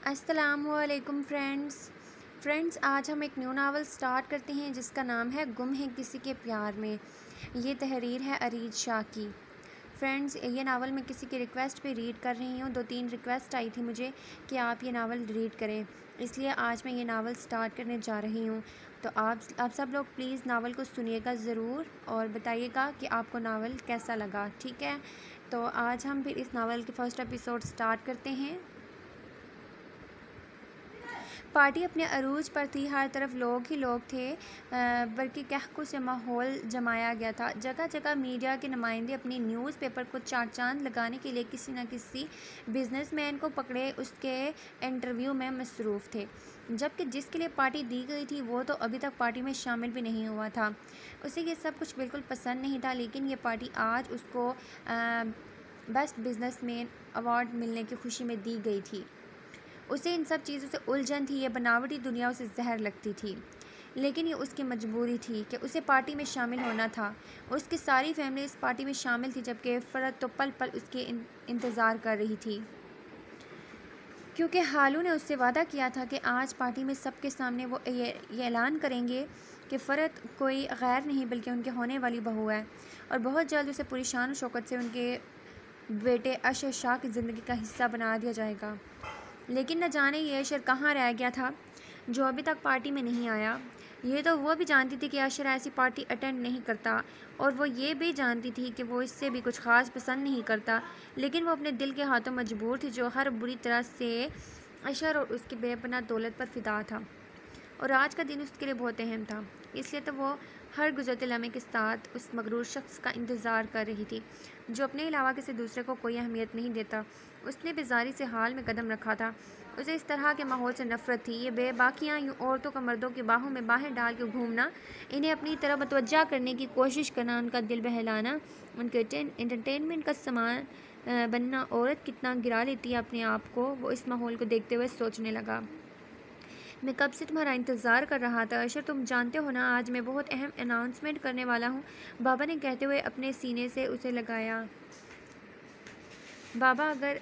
अस्सलामुअलैकुम फ्रेंड्स, आज हम एक न्यू नावल स्टार्ट करते हैं जिसका नाम है गुम है किसी के प्यार में। ये तहरीर है अरीज शाह की। फ्रेंड्स, ये नावल मैं किसी की रिक्वेस्ट पे रीड कर रही हूँ। 2-3 रिक्वेस्ट आई थी मुझे कि आप ये नावल रीड करें, इसलिए आज मैं ये नावल स्टार्ट करने जा रही हूँ। तो आप सब लोग प्लीज़ नावल को सुनिएगा ज़रूर और बताइएगा कि आपको नावल कैसा लगा, ठीक है। तो आज हम फिर इस नावल के फर्स्ट एपिसोड स्टार्ट करते हैं। पार्टी अपने अरूज पर थी। हर तरफ लोग ही लोग थे, बल्कि कहकू से माहौल जमाया गया था। जगह जगह मीडिया के नुमाइंदे अपनी न्यूज़पेपर को चार चांद लगाने के लिए किसी न किसी बिजनेसमैन को पकड़े उसके इंटरव्यू में मसरूफ़ थे। जबकि जिसके लिए पार्टी दी गई थी वो तो अभी तक पार्टी में शामिल भी नहीं हुआ था। उसे ये सब कुछ बिल्कुल पसंद नहीं था, लेकिन ये पार्टी आज उसको बेस्ट बिजनेसमैन अवार्ड मिलने की खुशी में दी गई थी। उसे इन सब चीज़ों से उलझन थी। ये बनावटी दुनिया उसे जहर लगती थी, लेकिन ये उसकी मजबूरी थी कि उसे पार्टी में शामिल होना था। उसकी सारी फैमिली इस पार्टी में शामिल थी, जबकि फ़रत तो पल पल उसके इंतज़ार कर रही थी, क्योंकि हालू ने उससे वादा किया था कि आज पार्टी में सबके सामने वो ये ऐलान करेंगे कि फ़रत कोई गैर नहीं बल्कि उनके होने वाली बहू है, और बहुत जल्द उसे पूरी शान शौकत से उनके बेटे अशर शाह की ज़िंदगी का हिस्सा बना दिया जाएगा। लेकिन न जाने ये अशर कहाँ रह गया था जो अभी तक पार्टी में नहीं आया। ये तो वो भी जानती थी कि अशर ऐसी पार्टी अटेंड नहीं करता, और वो ये भी जानती थी कि वो इससे भी कुछ ख़ास पसंद नहीं करता, लेकिन वो अपने दिल के हाथों मजबूर थी, जो हर बुरी तरह से अशर और उसकी बेपनाह दौलत पर फिदा था। और आज का दिन उसके लिए बहुत अहम था, इसलिए तो वो हर गुज़रते लम्हे के साथ उस मगरूर शख्स का इंतज़ार कर रही थी जो अपने अलावा किसी दूसरे को कोई अहमियत नहीं देता। उसने बेजारी से हाल में कदम रखा था। उसे इस तरह के माहौल से नफ़रत थी। ये बेबाकियाँ यूँ औरतों का मर्दों की बाहों में बाहें डाल के घूमना, इन्हें अपनी तरफ मुतवज्जा करने की कोशिश करना, उनका दिल बहलाना, उनके एंटरटेनमेंट का सामान बनना, औरत कितना गिरा लेती है अपने आप को। वो इस माहौल को देखते हुए सोचने लगा, मैं कब से तुम्हारा इंतज़ार कर रहा था अशर। तुम जानते हो ना, आज मैं बहुत अहम अनाउंसमेंट करने वाला हूँ, बाबा ने कहते हुए अपने सीने से उसे लगाया। बाबा, अगर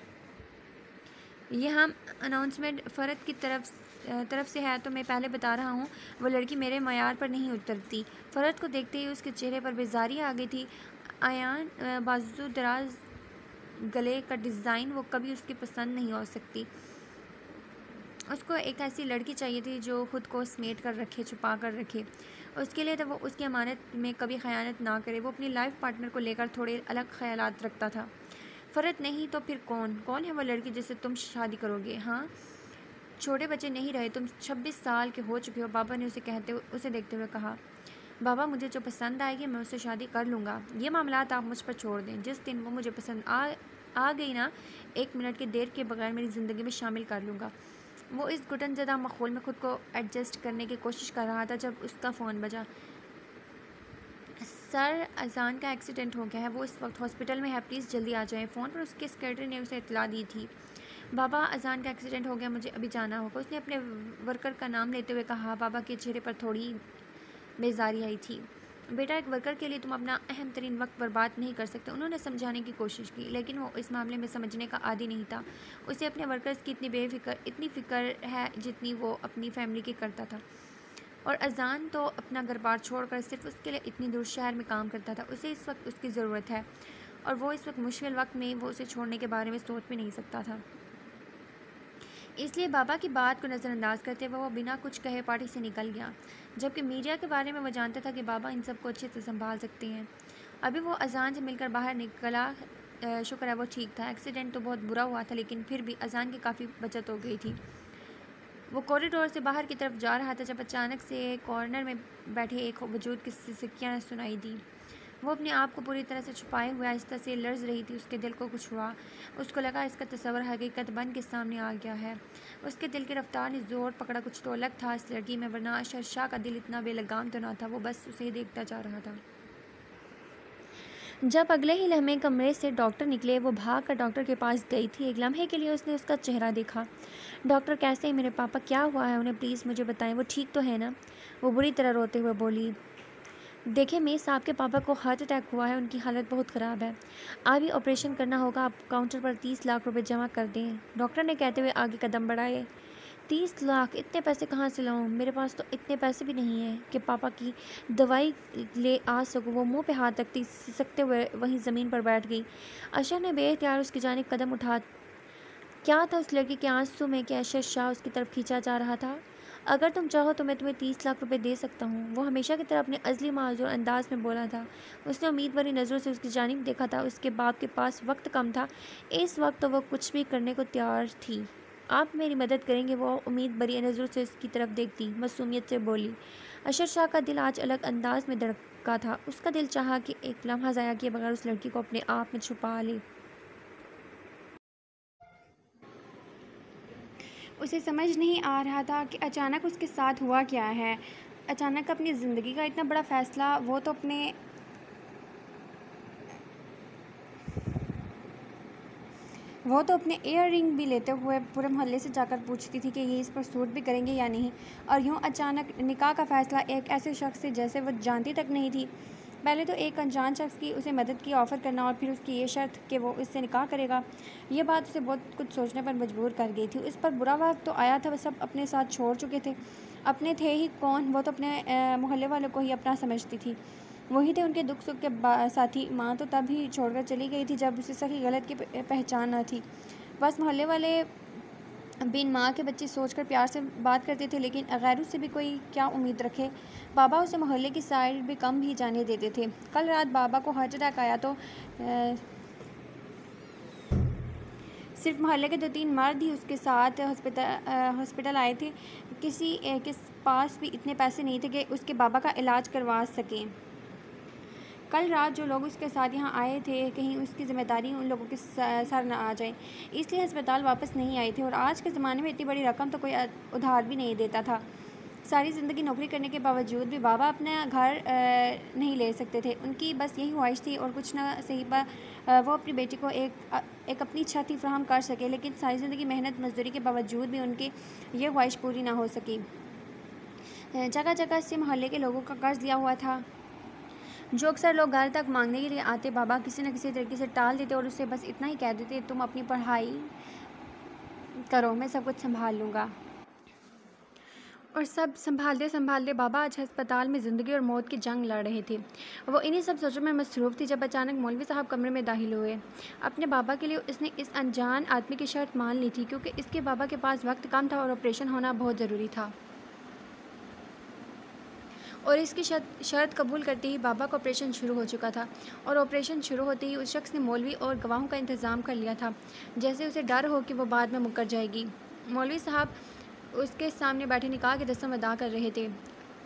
यह हम अनाउंसमेंट फ़रत की तरफ से है तो मैं पहले बता रहा हूँ, वो लड़की मेरे मयार पर नहीं उतरती। फ़रत को देखते ही उसके चेहरे पर बेजारी आ गई थी। आयान बाजू दराज गले का डिज़ाइन वो कभी उसकी पसंद नहीं हो सकती। उसको एक ऐसी लड़की चाहिए थी जो ख़ुद को समेट कर रखे, छुपा कर रखे। उसके लिए तो वो उसकी अमानत में कभी ख़यानत ना करे। वो अपनी लाइफ पार्टनर को लेकर थोड़े अलग ख्यालात रखता था। फ़रत नहीं तो फिर कौन है वो लड़की जिससे तुम शादी करोगे? हाँ, छोटे बच्चे नहीं रहे, तुम 26 साल के हो चुके हो, बाबा ने उसे देखते हुए कहा। बाबा, मुझे जो पसंद आएगी मैं उससे शादी कर लूँगा। ये मामलात आप मुझ पर छोड़ दें। जिस दिन वो मुझे पसंद आ गई ना, 1 मिनट की देर के बगैर मेरी ज़िंदगी में शामिल कर लूँगा। वो इस घुटनज़दा माहौल में ख़ुद को एडजस्ट करने की कोशिश कर रहा था जब उसका फ़ोन बजा। सर, अजान का एक्सीडेंट हो गया है, वो इस वक्त हॉस्पिटल में है, प्लीज़ जल्दी आ जाएं। फ़ोन पर उसके सेक्रेटरी ने उसे इत्तला दी थी। बाबा, अजान का एक्सीडेंट हो गया, मुझे अभी जाना होगा। उसने अपने वर्कर का नाम लेते हुए कहा। बाबा के चेहरे पर थोड़ी बेजारी आई थी। बेटा, एक वर्कर के लिए तुम अपना अहम तरीन वक्त बर्बाद नहीं कर सकते। उन्होंने समझाने की कोशिश की, लेकिन वो इस मामले में समझने का आदी नहीं था। उसे अपने वर्कर्स की इतनी फ़िक्र है जितनी वो अपनी फैमिली की करता था। और अजान तो अपना घर बार छोड़कर सिर्फ उसके लिए इतनी दूर शहर में काम करता था। उसे इस वक्त उसकी ज़रूरत है, और वो इस वक्त मुश्किल वक्त में वो उसे छोड़ने के बारे में सोच भी नहीं सकता था। इसलिए बाबा की बात को नज़रअंदाज करते हुए वो बिना कुछ कहे पार्टी से निकल गया। जबकि मीडिया के बारे में वो जानता था कि बाबा इन सबको अच्छे से संभाल सकते हैं। अभी वो अजान से मिलकर बाहर निकला। शुक्र है वो ठीक था। एक्सीडेंट तो बहुत बुरा हुआ था, लेकिन फिर भी अजान की काफ़ी बचत हो गई थी। वो कॉरिडोर से बाहर की तरफ जा रहा था जब अचानक से कॉर्नर में बैठे एक वजूद की सिसकियाँ सुनाई दी। वो अपने आप को पूरी तरह से छुपाए हुए आहिस्ता से लर्ज़ रही थी। उसके दिल को कुछ हुआ। उसको लगा इसका तस्वर हकीकत बन के सामने आ गया है। उसके दिल की रफ्तार ने ज़ोर पकड़ा। कुछ तो अलग था इस लड़की में, वरना अशर शाह का दिल इतना बेलगाम तो ना था। वो बस उसे ही देखता जा रहा था। जब अगले ही लम्हे कमरे से डॉक्टर निकले, वो भाग कर डॉक्टर के पास गई थी। एक लम्हे के लिए उसने उसका चेहरा देखा। डॉक्टर, कैसे हैं मेरे पापा? क्या हुआ है उन्हें? प्लीज़ मुझे बताएं, वो ठीक तो है ना? वो बुरी तरह रोते हुए बोली। देखिए मेरे साहब के पापा को हार्ट अटैक हुआ है, उनकी हालत बहुत ख़राब है। अभी ऑपरेशन करना होगा, आप काउंटर पर 30 लाख रुपए जमा कर दें, डॉक्टर ने कहते हुए आगे कदम बढ़ाए। 30 लाख? इतने पैसे कहाँ से लाऊं? मेरे पास तो इतने पैसे भी नहीं हैं कि पापा की दवाई ले आ सकूं। वो मुंह पे हाथ रखती सिसकते हुए वहीं ज़मीन पर बैठ गई। अशर ने बेख्तियार उसकी जानिब कदम उठा। क्या था उस लड़की के आंसू में कि अशर शाह उसकी तरफ खींचा जा रहा था? अगर तुम चाहो तो मैं तुम्हें 30 लाख रुपए दे सकता हूँ, वो हमेशा की तरह अपने अज़ली माज़ूर अंदाज में बोला था। उसने उम्मीद भरी नज़रों से उसकी जानिब देखा था। उसके बाप के पास वक्त कम था, इस वक्त तो वो कुछ भी करने को तैयार थी। आप मेरी मदद करेंगे? वो उम्मीद भरी नज़रों से उसकी तरफ देखती मासूमियत से बोली। अशर शाह का दिल आज अलग अंदाज में धड़का था। उसका दिल चाहा कि एक लम्हा ज़ाया किए बगैर उस लड़की को अपने आप में छुपा ले। उसे समझ नहीं आ रहा था कि अचानक उसके साथ हुआ क्या है। अचानक अपनी ज़िंदगी का इतना बड़ा फ़ैसला। वो तो अपने ईयर रिंग भी लेते हुए पूरे मोहल्ले से जाकर पूछती थी कि ये इस पर सूट भी करेंगे या नहीं। और यूँ अचानक निकाह का फ़ैसला एक ऐसे शख्स से जैसे वो जानती तक नहीं थी। पहले तो एक अनजान शख्स की उसे मदद की ऑफ़र करना, और फिर उसकी ये शर्त कि वो इससे निकाह करेगा। ये बात उसे बहुत कुछ सोचने पर मजबूर कर गई थी। उस पर बुरा वक्त तो आया था, वह सब अपने साथ छोड़ चुके थे। अपने थे ही कौन, वो तो अपने मोहल्ले वालों को ही अपना समझती थी। वही थे उनके दुख सुख के साथी। माँ तो तब ही छोड़कर चली गई थी जब उसे सही गलत की पहचान न थी। बस मोहल्ले वाले बिन माँ के बच्चे सोचकर प्यार से बात करते थे, लेकिन गैरों से भी कोई क्या उम्मीद रखे। बाबा उसे मोहल्ले की साइड भी कम ही जाने देते थे। कल रात बाबा को हार्ट अटैक आया तो सिर्फ मोहल्ले के 2-3 मर्द ही उसके साथ हॉस्पिटल आए थे। किसी के पास भी इतने पैसे नहीं थे कि उसके बाबा का इलाज करवा सकें। कल रात जो लोग उसके साथ यहाँ आए थे, कहीं उसकी ज़िम्मेदारी उन लोगों के सर न आ जाए, इसलिए अस्पताल वापस नहीं आए थे। और आज के ज़माने में इतनी बड़ी रकम तो कोई उधार भी नहीं देता था। सारी ज़िंदगी नौकरी करने के बावजूद भी बाबा अपना घर नहीं ले सकते थे। उनकी बस यही ख्वाहिश थी, और कुछ ना सही वो अपनी बेटी को एक अपनी छत ही फ्राहम कर सके। लेकिन सारी ज़िंदगी मेहनत मजदूरी के बावजूद भी उनकी ये ख्वाहिश पूरी ना हो सकी। जगह जगह से मोहल्ले के लोगों का कर्ज लिया हुआ था, जो अक्सर लोग घर तक मांगने के लिए आते। बाबा किसी न किसी तरीके से टाल देते और उससे बस इतना ही कह देते, तुम अपनी पढ़ाई करो, मैं सब कुछ संभाल लूँगा। और सब संभालते संभालते बाबा आज अस्पताल में ज़िंदगी और मौत की जंग लड़ रहे थे। वो इन्हीं सब सोचों में मसरूफ़ थी जब अचानक मौलवी साहब कमरे में दाखिल हुए। अपने बाबा के लिए उसने इस अनजान आदमी की शर्त मान ली थी, क्योंकि इसके बाबा के पास वक्त कम था और ऑपरेशन होना बहुत ज़रूरी था। और इसकी शर्त कबूल करते ही बाबा का ऑपरेशन शुरू हो चुका था। और ऑपरेशन शुरू होते ही उस शख्स ने मौलवी और गवाहों का इंतज़ाम कर लिया था, जैसे उसे डर हो कि वो बाद में मुकर जाएगी। मौलवी साहब उसके सामने बैठे निकाह की रस्म अदा कर रहे थे।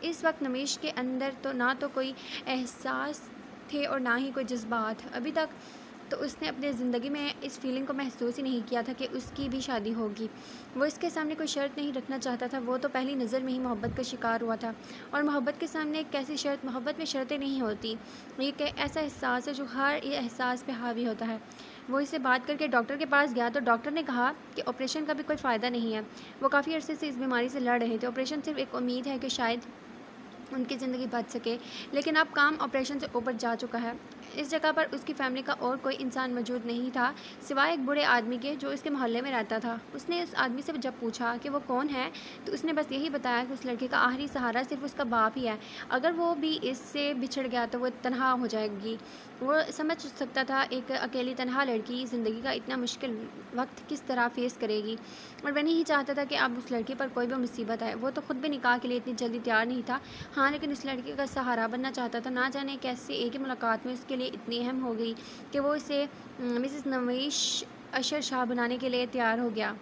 इस वक्त नमीश के अंदर तो ना तो कोई एहसास थे और ना ही कोई जज्बात। अभी तक तो उसने अपनी ज़िंदगी में इस फीलिंग को महसूस ही नहीं किया था कि उसकी भी शादी होगी। वो इसके सामने कोई शर्त नहीं रखना चाहता था। वो तो पहली नज़र में ही मोहब्बत का शिकार हुआ था। और मोहब्बत के सामने एक कैसी शर्त? मोहब्बत में शर्तें नहीं होती, ये एक ऐसा एहसास है जो हर ये एहसास पे हावी होता है। वो इससे बात करके डॉक्टर के पास गया तो डॉक्टर ने कहा कि ऑपरेशन का भी कोई फ़ायदा नहीं है। वो काफ़ी अरसे से इस बीमारी से लड़ रहे थे। ऑपरेशन सिर्फ एक उम्मीद है कि शायद उनकी ज़िंदगी बच सके, लेकिन अब काम ऑपरेशन से ऊपर जा चुका है। इस जगह पर उसकी फैमिली का और कोई इंसान मौजूद नहीं था सिवाय एक बूढ़े आदमी के, जो इसके मोहल्ले में रहता था। उसने उस आदमी से जब पूछा कि वो कौन है, तो उसने बस यही बताया कि उस लड़के का आखिरी सहारा सिर्फ उसका बाप ही है। अगर वो भी इससे बिछड़ गया तो वो तनहा हो जाएगी। वो समझ सकता था एक अकेली तनहा लड़की ज़िंदगी का इतना मुश्किल वक्त किस तरह फेस करेगी। और वह नहीं चाहता था कि अब उस लड़की पर कोई भी मुसीबत आए। वो तो ख़ुद भी निकाह के लिए इतनी जल्दी तैयार नहीं था, हाँ, लेकिन उस लड़के का सहारा बनना चाहता था। ना जाने कैसे एक ही मुलाकात में उसके लिए इतनी अहम हो गई कि वो इसे मिसेस नवीश अशर शाह बनाने के लिए तैयार हो गया,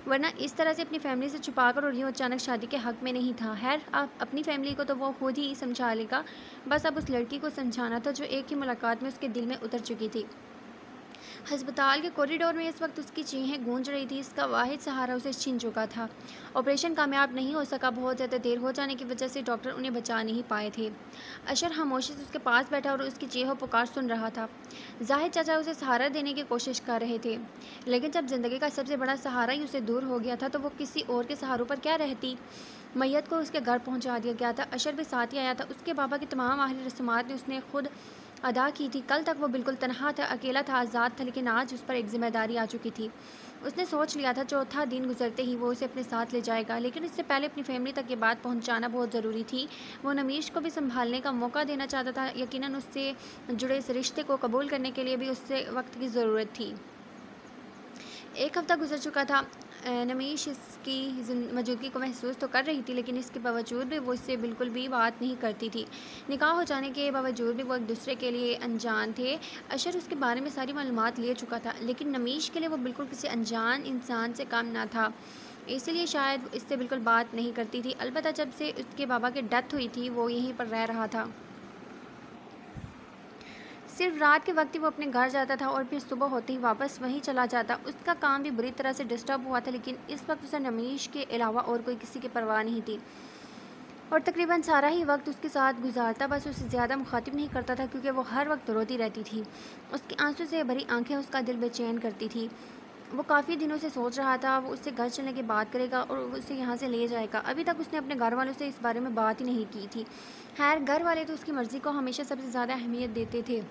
वरना इस तरह से अपनी फैमिली से छुपाकर और यूँ अचानक शादी के हक़ में नहीं था। खैर, अब अपनी फैमिली को तो वो खुद ही समझा लेगा, बस अब उस लड़की को समझाना था जो एक ही मुलाकात में उसके दिल में उतर चुकी थी। अस्पताल के कॉरिडोर में इस वक्त उसकी चीखें गूंज रही थी। इसका वाहिद सहारा उसे छीन चुका था। ऑपरेशन कामयाब नहीं हो सका। बहुत ज़्यादा देर हो जाने की वजह से डॉक्टर उन्हें बचा नहीं पाए थे। अशर खामोशी से उसके पास बैठा और उसकी चीखों पुकार सुन रहा था। जाहिद चाचा उसे सहारा देने की कोशिश कर रहे थे, लेकिन जब ज़िंदगी का सबसे बड़ा सहारा ही उसे दूर हो गया था तो वो किसी और के सहारों पर क्या रहती। मैयत को उसके घर पहुंचा दिया गया था। अशर भी साथ ही आया था। उसके बाबा की तमाम आखिरी रस्मात ने उसने खुद अदा की थी। कल तक वो बिल्कुल तनहा था, अकेला था, आज़ाद था, लेकिन आज उस पर एक जिम्मेदारी आ चुकी थी। उसने सोच लिया था चौथा दिन गुजरते ही वो उसे अपने साथ ले जाएगा, लेकिन इससे पहले अपनी फैमिली तक ये बात पहुंचाना बहुत ज़रूरी थी। वो नमीश को भी संभालने का मौका देना चाहता था। यकीनन उससे जुड़े इस रिश्ते को कबूल करने के लिए भी उससे वक्त की ज़रूरत थी। एक हफ़्ता गुजर चुका था। नमीश इसकी मौजूदगी को महसूस तो कर रही थी, लेकिन इसके बावजूद भी वो इससे बिल्कुल भी बात नहीं करती थी। निकाह हो जाने के बावजूद भी वो एक दूसरे के लिए अनजान थे। अशर उसके बारे में सारी मालूमात ले चुका था, लेकिन नमीश के लिए वो बिल्कुल किसी अनजान इंसान से कम ना था। इसलिए शायद इससे बिल्कुल बात नहीं करती थी। अलबत्ता जब से उसके बाबा की डेथ हुई थी वो यहीं पर रह रहा था। सिर्फ रात के वक्त ही वो अपने घर जाता था और फिर सुबह होते ही वापस वहीं चला जाता। उसका काम भी बुरी तरह से डिस्टर्ब हुआ था, लेकिन इस वक्त उसे नमीश के अलावा और कोई किसी की परवाह नहीं थी और तकरीबन सारा ही वक्त उसके साथ गुजारता। बस उसे ज़्यादा मुखातिब नहीं करता था क्योंकि वो हर वक्त रोती रहती थी। उसकी आंसू से भरी आंखें उसका दिल बेचैन करती थी। वो काफ़ी दिनों से सोच रहा था वो उससे घर चलने की बात करेगा और उसे यहाँ से ले जाएगा। अभी तक उसने अपने घर वालों से इस बारे में बात ही नहीं की थी। खैर, घर वाले तो उसकी मर्ज़ी को हमेशा सबसे ज़्यादा अहमियत देते थे,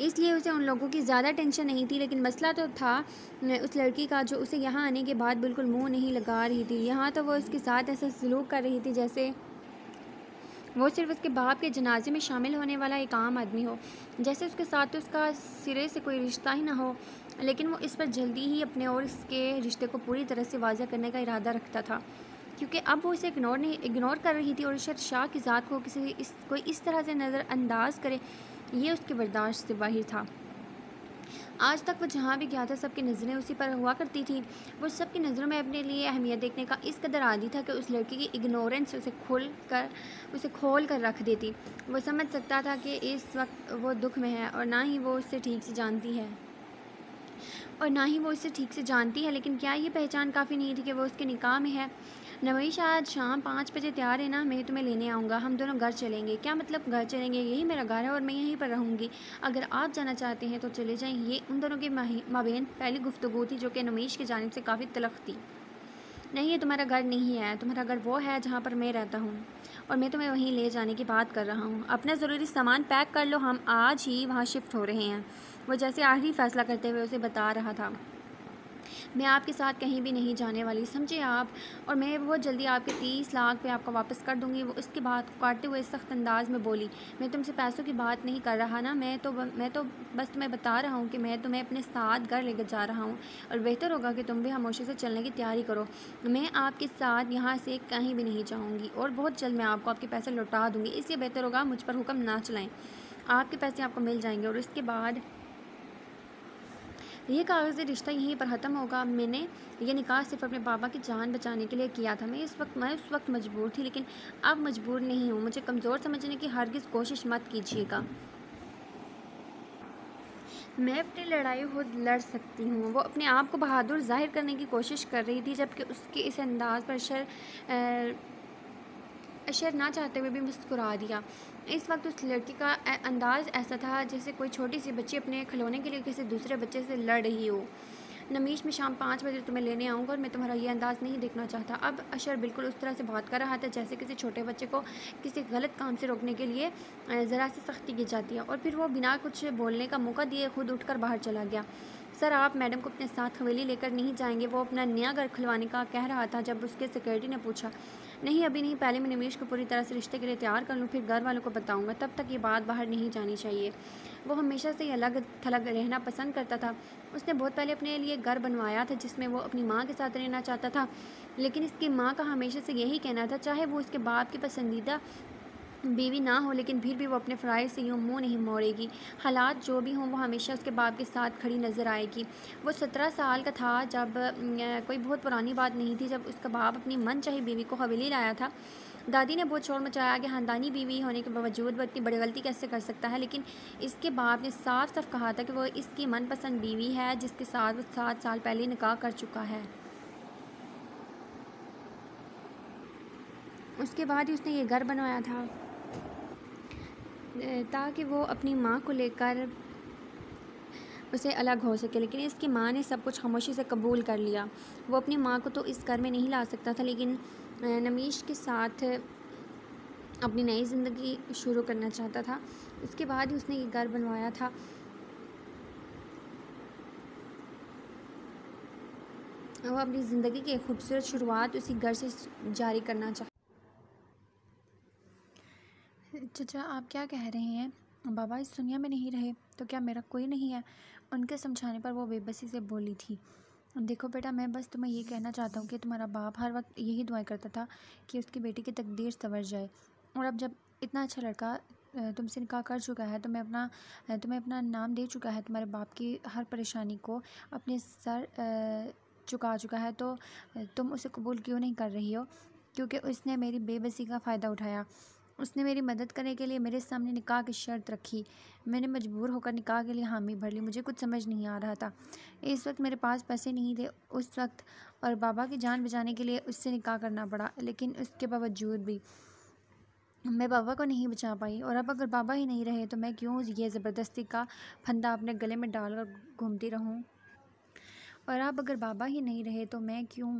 इसलिए उसे उन लोगों की ज़्यादा टेंशन नहीं थी। लेकिन मसला तो था उस लड़की का, जो उसे यहाँ आने के बाद बिल्कुल मुंह नहीं लगा रही थी। यहाँ तो वो उसके साथ ऐसा सलूक कर रही थी जैसे वो सिर्फ उसके बाप के जनाजे में शामिल होने वाला एक आम आदमी हो, जैसे उसके साथ तो उसका सिरे से कोई रिश्ता ही ना हो। लेकिन वो इस पर जल्दी ही अपने और इसके रिश्ते को पूरी तरह से वाज़ा करने का इरादा रखता था, क्योंकि अब वो इसे इग्नोर कर रही थी और इरशाद शाह की ज़ात को कोई इस तरह से नज़रअंदाज करे, ये उसके बर्दाश्त से बाहर था। आज तक वो जहाँ भी गया था सबकी नज़रें उसी पर हुआ करती थी। वो सबकी नज़रों में अपने लिए अहमियत देखने का इस कदर आदी था कि उस लड़की की इग्नोरेंस उसे खोल कर रख देती। वो समझ सकता था कि इस वक्त वो दुख में है और ना ही वो उससे ठीक से जानती है, लेकिन क्या ये पहचान काफ़ी नहीं थी कि वो उसके निकाह में है। नमीश, आज शाम 5 बजे तैयार है ना? मैं तुम्हें लेने आऊँगा, हम दोनों घर चलेंगे। क्या मतलब घर चलेंगे? यही मेरा घर है और मैं यहीं पर रहूँगी। अगर आप जाना चाहते हैं तो चले जाएँ। ये उन दोनों के माबेन पहली गुफ्तगू थी, जो कि नमीश की जानिब से काफ़ी तलख थी। नहीं, ये तुम्हारा घर नहीं है, तुम्हारा घर वो है जहाँ पर मैं रहता हूँ और मैं तुम्हें वहीं ले जाने की बात कर रहा हूँ। अपना ज़रूरी सामान पैक कर लो, हम आज ही वहाँ शिफ्ट हो रहे हैं। वो जैसे आखिरी फ़ैसला करते हुए उसे बता रहा था। मैं आपके साथ कहीं भी नहीं जाने वाली, समझे आप? और मैं बहुत जल्दी आपके 30 लाख पे आपको वापस कर दूंगी। वो उसकी बात को काटते हुए सख्त अंदाज में बोली। मैं तुमसे पैसों की बात नहीं कर रहा ना, मैं तो बस तुम्हें बता रहा हूँ कि मैं तुम्हें अपने साथ घर लेकर जा रहा हूँ और बेहतर होगा कि तुम भी खामोशी से चलने की तैयारी करो। मैं आपके साथ यहाँ से कहीं भी नहीं जाऊँगी और बहुत जल्द मैं आपको आपके पैसे लौटा दूँगी, इसलिए बेहतर होगा मुझ पर हुक्म ना चलाएँ। आपके पैसे आपको मिल जाएंगे और इसके बाद ये कागज़ी रिश्ता यहीं पर ख़त्म होगा। मैंने ये निकाह सिर्फ अपने पापा की जान बचाने के लिए किया था। मैं उस वक्त मजबूर थी, लेकिन अब मजबूर नहीं हूँ। मुझे कमज़ोर समझने की हरगिज़ कोशिश मत कीजिएगा। मैं अपनी लड़ाई खुद लड़ सकती हूँ। वो अपने आप को बहादुर जाहिर करने की कोशिश कर रही थी, जबकि उसके इस अंदाज पर अशर ना चाहते हुए भी मुस्कुरा दिया। इस वक्त उस लड़की का अंदाज़ ऐसा था जैसे कोई छोटी सी बच्ची अपने खिलौने के लिए किसी दूसरे बच्चे से लड़ रही हो। नमीश, मैं शाम 5 बजे तुम्हें लेने आऊँगा और मैं तुम्हारा ये अंदाज़ नहीं देखना चाहता। अब अशर बिल्कुल उस तरह से बात कर रहा था जैसे किसी छोटे बच्चे को किसी गलत काम से रोकने के लिए ज़रा सी सख्ती की जाती है। और फिर वो बिना कुछ बोलने का मौका दिए खुद उठकर बाहर चला गया। सर, आप मैडम को अपने साथ हवेली लेकर नहीं जाएंगे? वो अपना नया घर खुलवाने का कह रहा था जब उसके सिक्योरिटी ने पूछा। नहीं, अभी नहीं, पहले मैं नमीश को पूरी तरह से रिश्ते के लिए तैयार कर लूँ, फिर घर वालों को बताऊँगा। तब तक ये बात बाहर नहीं जानी चाहिए। वो हमेशा से अलग थलग रहना पसंद करता था। उसने बहुत पहले अपने लिए घर बनवाया था जिसमें वो अपनी माँ के साथ रहना चाहता था, लेकिन इसकी माँ का हमेशा से यही कहना था चाहे वो उसके बाप की पसंदीदा बीवी ना हो, लेकिन फिर भी वो अपने फ़राइज़ से यूँ मुँह नहीं मोड़ेगी। हालात जो भी हों वो हमेशा उसके बाप के साथ खड़ी नज़र आएगी। वो 17 साल का था जब कोई बहुत पुरानी बात नहीं थी जब उसका बाप अपनी मनचाही बीवी को हवेली लाया था। दादी ने बहुत शोर मचाया कि ख़ानदानी बीवी होने के बावजूद वो इतनी बड़ी गलती कैसे कर सकता है, लेकिन इसके बाप ने साफ साफ कहा था कि वो इसकी मनपसंद बीवी है जिसके साथ वो 7 साल पहले निकाह कर चुका है। उसके बाद ही उसने ये घर बनवाया था ताकि वो अपनी माँ को लेकर उसे अलग हो सके, लेकिन इसकी माँ ने सब कुछ खामोशी से कबूल कर लिया। वो अपनी माँ को तो इस घर में नहीं ला सकता था, लेकिन नमीश के साथ अपनी नई ज़िंदगी शुरू करना चाहता था। उसके बाद ही उसने ये घर बनवाया था। वो अपनी ज़िंदगी की एक खूबसूरत शुरुआत उसी घर से जारी करना चाहता। चाचा आप क्या कह रहे हैं? बाबा इस दुनिया में नहीं रहे तो क्या मेरा कोई नहीं है? उनके समझाने पर वो बेबसी से बोली थी। देखो बेटा, मैं बस तुम्हें ये कहना चाहता हूँ कि तुम्हारा बाप हर वक्त यही दुआएं करता था कि उसकी बेटी की तकदीर संवर जाए, और अब जब इतना अच्छा लड़का तुमसे निकाह कर चुका है, तुम्हें अपना नाम दे चुका है, तुम्हारे बाप की हर परेशानी को अपने सर चुका चुका है, तो तुम उसे कबूल क्यों नहीं कर रही हो? क्योंकि उसने मेरी बेबसी का फ़ायदा उठाया। उसने मेरी मदद करने के लिए मेरे सामने निकाह की शर्त रखी। मैंने मजबूर होकर निकाह के लिए हामी भर ली। मुझे कुछ समझ नहीं आ रहा था। इस वक्त मेरे पास पैसे नहीं थे उस वक्त, और बाबा की जान बचाने के लिए उससे निकाह करना पड़ा, लेकिन उसके बावजूद भी मैं बाबा को नहीं बचा पाई। और अब अगर बाबा ही नहीं रहे तो मैं क्यों ये ज़बरदस्ती का फंदा अपने गले में डालकर घूमती रहूं? और अब अगर बाबा ही नहीं रहे तो मैं क्यों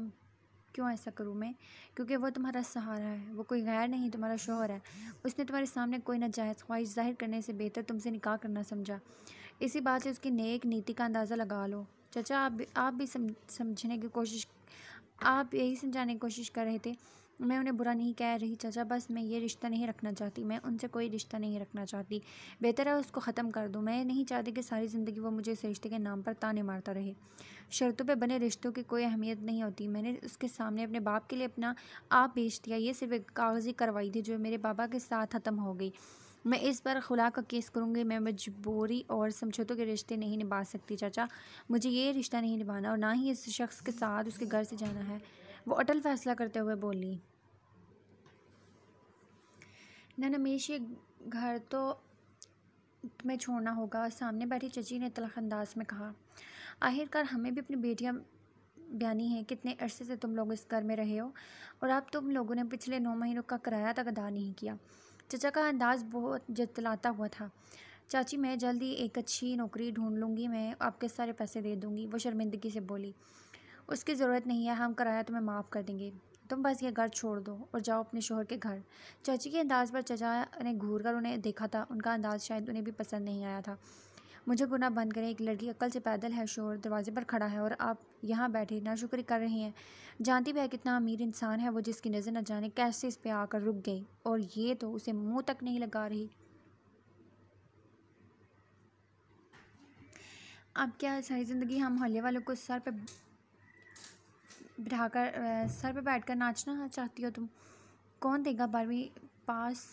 क्यों ऐसा करूँ मैं? क्योंकि वो तुम्हारा सहारा है, वो कोई गैर नहीं, तुम्हारा शौहर है। उसने तुम्हारे सामने कोई नाजायज़ ख्वाहिश ज़ाहिर करने से बेहतर तुमसे निकाह करना समझा। इसी बात से उसकी नेक नीति का अंदाज़ा लगा लो। चाचा आप भी समझने की कोशिश आप यही समझाने की कोशिश कर रहे थे। मैं उन्हें बुरा नहीं कह रही चाचा, बस मैं ये रिश्ता नहीं रखना चाहती। मैं उनसे कोई रिश्ता नहीं रखना चाहती। बेहतर है उसको ख़त्म कर दूँ। मैं नहीं चाहती कि सारी ज़िंदगी वो मुझे इस रिश्ते के नाम पर ताने मारता रहे। शर्तों पे बने रिश्तों की कोई अहमियत नहीं होती। मैंने उसके सामने अपने बाप के लिए अपना आप बेच दिया। ये सिर्फ एक कागज़ी कार्रवाई थी जो मेरे बाबा के साथ ख़त्म हो गई। मैं इस पर खुला का केस करूँगी। मैं मजबूरी और समझौतों के रिश्ते नहीं निभा सकती चाचा। मुझे ये रिश्ता नहीं निभाना, और ना ही इस शख्स के साथ उसके घर से जाना है, वो अटल फैसला करते हुए बोली। नमेश, ये घर तो तुम्हें छोड़ना होगा, सामने बैठी चची ने तलख अंदाज में कहा। आखिरकार हमें भी अपनी बेटियां ब्यानी हैं। कितने अरसे से तुम लोग इस घर में रहे हो, और अब तुम लोगों ने पिछले 9 महीनों का किराया तक अदा नहीं किया। चचा का अंदाज बहुत जतलाता हुआ था। चाची, मैं जल्द ही एक अच्छी नौकरी ढूंढ लूँगी, मैं आपके सारे पैसे दे दूँगी, वो शर्मिंदगी से बोली। उसकी ज़रूरत नहीं है, हम किराया तुम्हें माफ़ कर देंगे। तुम बस ये घर छोड़ दो और जाओ अपने शोहर के घर। चाची के अंदाज़ पर चचा ने घूर कर उन्हें देखा था। उनका अंदाज़ शायद उन्हें भी पसंद नहीं आया था। मुझे गुनाह बंद करें, एक लड़की अक्ल से पैदल है, शोहर दरवाजे पर खड़ा है, और आप यहाँ बैठे नाशुक्री कर रही हैं। जानती भी है कितना अमीर इंसान है वो, जिसकी नज़र न जाने कैसे इस पे आकर रुक गई, और ये तो उसे मुँह तक नहीं लगा रही। अब क्या सारी ज़िंदगी हम मोहल्ले वालों को सर पे बैठकर नाचना चाहती हो तुम? कौन देगा 12वीं पास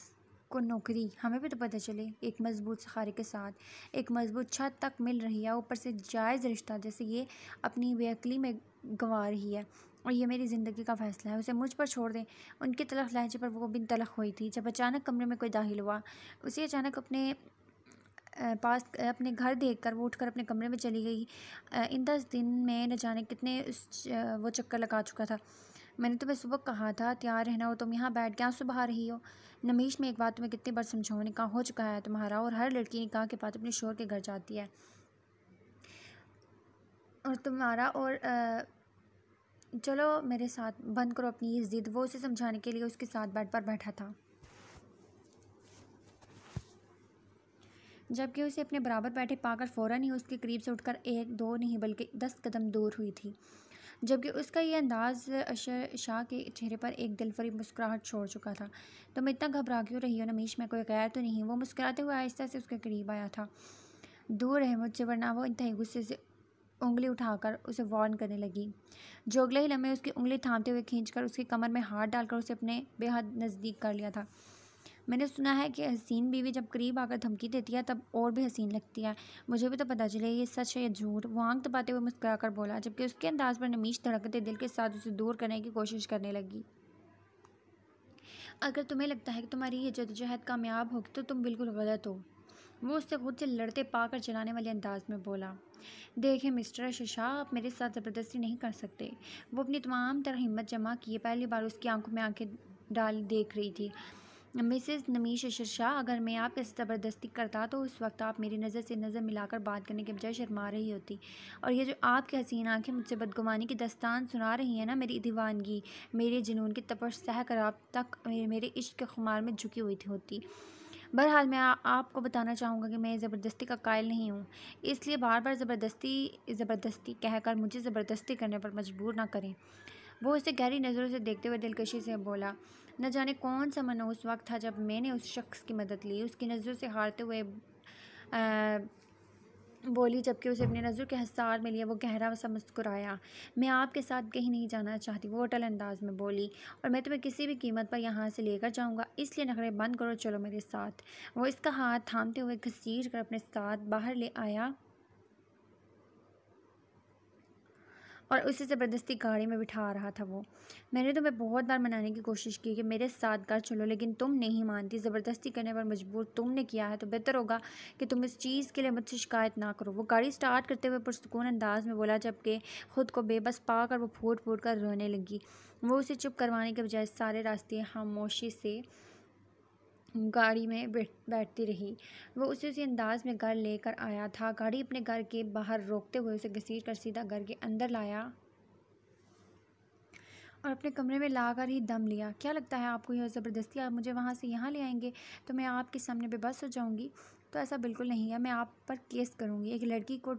को नौकरी? हमें भी तो पता चले। एक मज़बूत सहारे के साथ एक मज़बूत छत तक मिल रही है, ऊपर से जायज़ रिश्ता जैसे ये अपनी बेअक्ली में गंवा रही है, और ये मेरी ज़िंदगी का फ़ैसला है। उसे मुझ पर छोड़ दें। उनकी तलख लहजे पर वो बिन तलख हुई थी जब अचानक कमरे में कोई दाखिल हुआ। उसे अचानक पास अपने घर देखकर वो उठकर अपने कमरे में चली गई। इन 10 दिन में न जाने कितने वो चक्कर लगा चुका था। मैंने तुम्हें सुबह कहा था तैयार रहना, हो तुम यहाँ बैठ क्या सुबह आ रही हो? नमीश, में एक बात तुम्हें कितनी बार समझाऊँ, निकाह हो चुका है तुम्हारा, और हर लड़की निकाह के बाद अपने शोहर के घर जाती है, और तुम्हारा और चलो मेरे साथ बंद करो अपनी ये ज़िद। वो उसे समझाने के लिए उसके साथ बेड पर बैठा था, जबकि उसे अपने बराबर बैठे पाकर फ़ौरन ही उसके करीब से उठकर 1-2 नहीं बल्कि 10 कदम दूर हुई थी, जबकि उसका ये अंदाज़ अशर शाह के चेहरे पर एक दिलफरीब मुस्कुराहट छोड़ चुका था। तुम इतना घबरा क्यों रही हो नमीश? मैं कोई गैर तो नहीं? वो मुस्कुराते हुए आहिस्ता से उसके करीब आया था। दूर रहे मुझसे, वरना वो इंतहाई गुस्से से उंगली उठाकर उसे वार्न करने लगी। जो अगले ही लम्हे उसकी उंगली थामते हुए खींचकर उसकी कमर में हाथ डालकर उसे अपने बेहद नज़दीक कर लिया था। मैंने सुना है कि हसीन बीवी जब करीब आकर धमकी देती है तब और भी हसीन लगती है। मुझे भी तो पता चले ये सच है या झूठ। वो आंख दबाते हुए मुस्कुरा कर बोला, जबकि उसके अंदाज पर नमीश धड़कते दिल के साथ उसे दूर करने की कोशिश करने लगी। अगर तुम्हें लगता है कि तुम्हारी ये जद्दोजहद कामयाब होगी तो तुम बिल्कुल गलत हो। वो उससे खुद से लड़ते पाकर चलाने वाले अंदाज में बोला। देखिए मिस्टर अशरशाह, आप मेरे साथ ज़बरदस्ती नहीं कर सकते। वो अपनी तमाम तरह हिम्मत जमा किए पहली बार उसकी आंखों में आंखें डाल देख रही थी। मिसेस नमीश अशरशाह, अगर मैं आपके साथ ज़बरदस्ती करता तो उस वक्त आप मेरी नज़र से नज़र मिलाकर बात करने के बजाय शर्मा रही होती। और ये जो आपकी हसीन आंखें मुझसे बदगुमानी की दास्तान सुना रही हैं ना, मेरी दीवानगी, मेरे जुनून की तपश सह कर आप तक मेरे इश्क के खुमार में झुकी हुई होती। बहरहाल मैं आपको बताना चाहूँगा कि मैं ज़बरदस्ती का कायल नहीं हूँ, इसलिए बार बार ज़बरदस्ती ज़बरदस्ती कहकर मुझे ज़बरदस्ती करने पर मजबूर ना करें। वो उसे गहरी नज़रों से देखते हुए दिलकशी से बोला। न जाने कौन सा मनहूस वक्त था जब मैंने उस शख्स की मदद ली। उसकी नज़रों से हारते हुए बोली, जबकि उसे अपनी नज़रों के हसार में लिए वो गहरा सा मुस्कुराया। मैं आपके साथ कहीं नहीं जाना चाहती, वो अटल अंदाज में बोली, और मैं तुम्हें किसी भी कीमत पर यहाँ से लेकर जाऊँगा, इसलिए नखरे बंद करो, चलो मेरे साथ। वो इसका हाथ थामते हुए घसीट कर अपने साथ बाहर ले आया और उसे ज़बरदस्ती गाड़ी में बिठा रहा था। वो, मैंने तुम्हें बहुत बार मनाने की कोशिश की कि मेरे साथ घर चलो, लेकिन तुम नहीं मानती। ज़बरदस्ती करने पर मजबूर तुमने किया है, तो बेहतर होगा कि तुम इस चीज़ के लिए मुझसे शिकायत ना करो। वो गाड़ी स्टार्ट करते हुए पुरसुकून अंदाज में बोला, जबकि ख़ुद को बेबस पाकर वो फूट फूट कर रोने लगी। वो उसे चुप करवाने के बजाय सारे रास्ते खामोशी से गाड़ी में बैठती रही। वो उसी अंदाज में घर लेकर आया था। गाड़ी अपने घर के बाहर रोकते हुए उसे घसीट कर सीधा घर के अंदर लाया और अपने कमरे में लाकर ही दम लिया। क्या लगता है आपको, यह ज़बरदस्ती आप मुझे वहाँ से यहाँ ले आएंगे तो मैं आपके सामने बेबस हो जाऊँगी? तो ऐसा बिल्कुल नहीं है, मैं आप पर केस करूँगी। एक लड़की को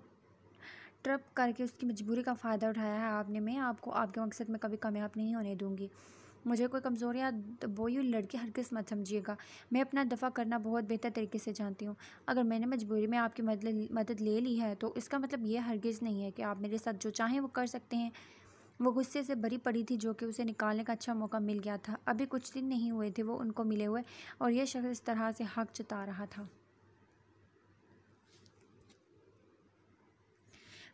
ट्रप करके उसकी मजबूरी का फ़ायदा उठाया है आपने। मैं आपको आपके मकसद में कभी कामयाब नहीं होने दूँगी। मुझे कोई कमज़ोर या बोयू लड़की हरगिज़ मत समझिएगा। मैं अपना दफ़ा करना बहुत बेहतर तरीके से जानती हूँ। अगर मैंने मजबूरी में आपकी मदद ले ली है तो इसका मतलब ये हरगिज़ नहीं है कि आप मेरे साथ जो चाहें वो कर सकते हैं। वो गुस्से से भरी पड़ी थी, जो कि उसे निकालने का अच्छा मौका मिल गया था। अभी कुछ दिन नहीं हुए थे वो उनको मिले हुए, और यह शख्स इस तरह से हक जता रहा था।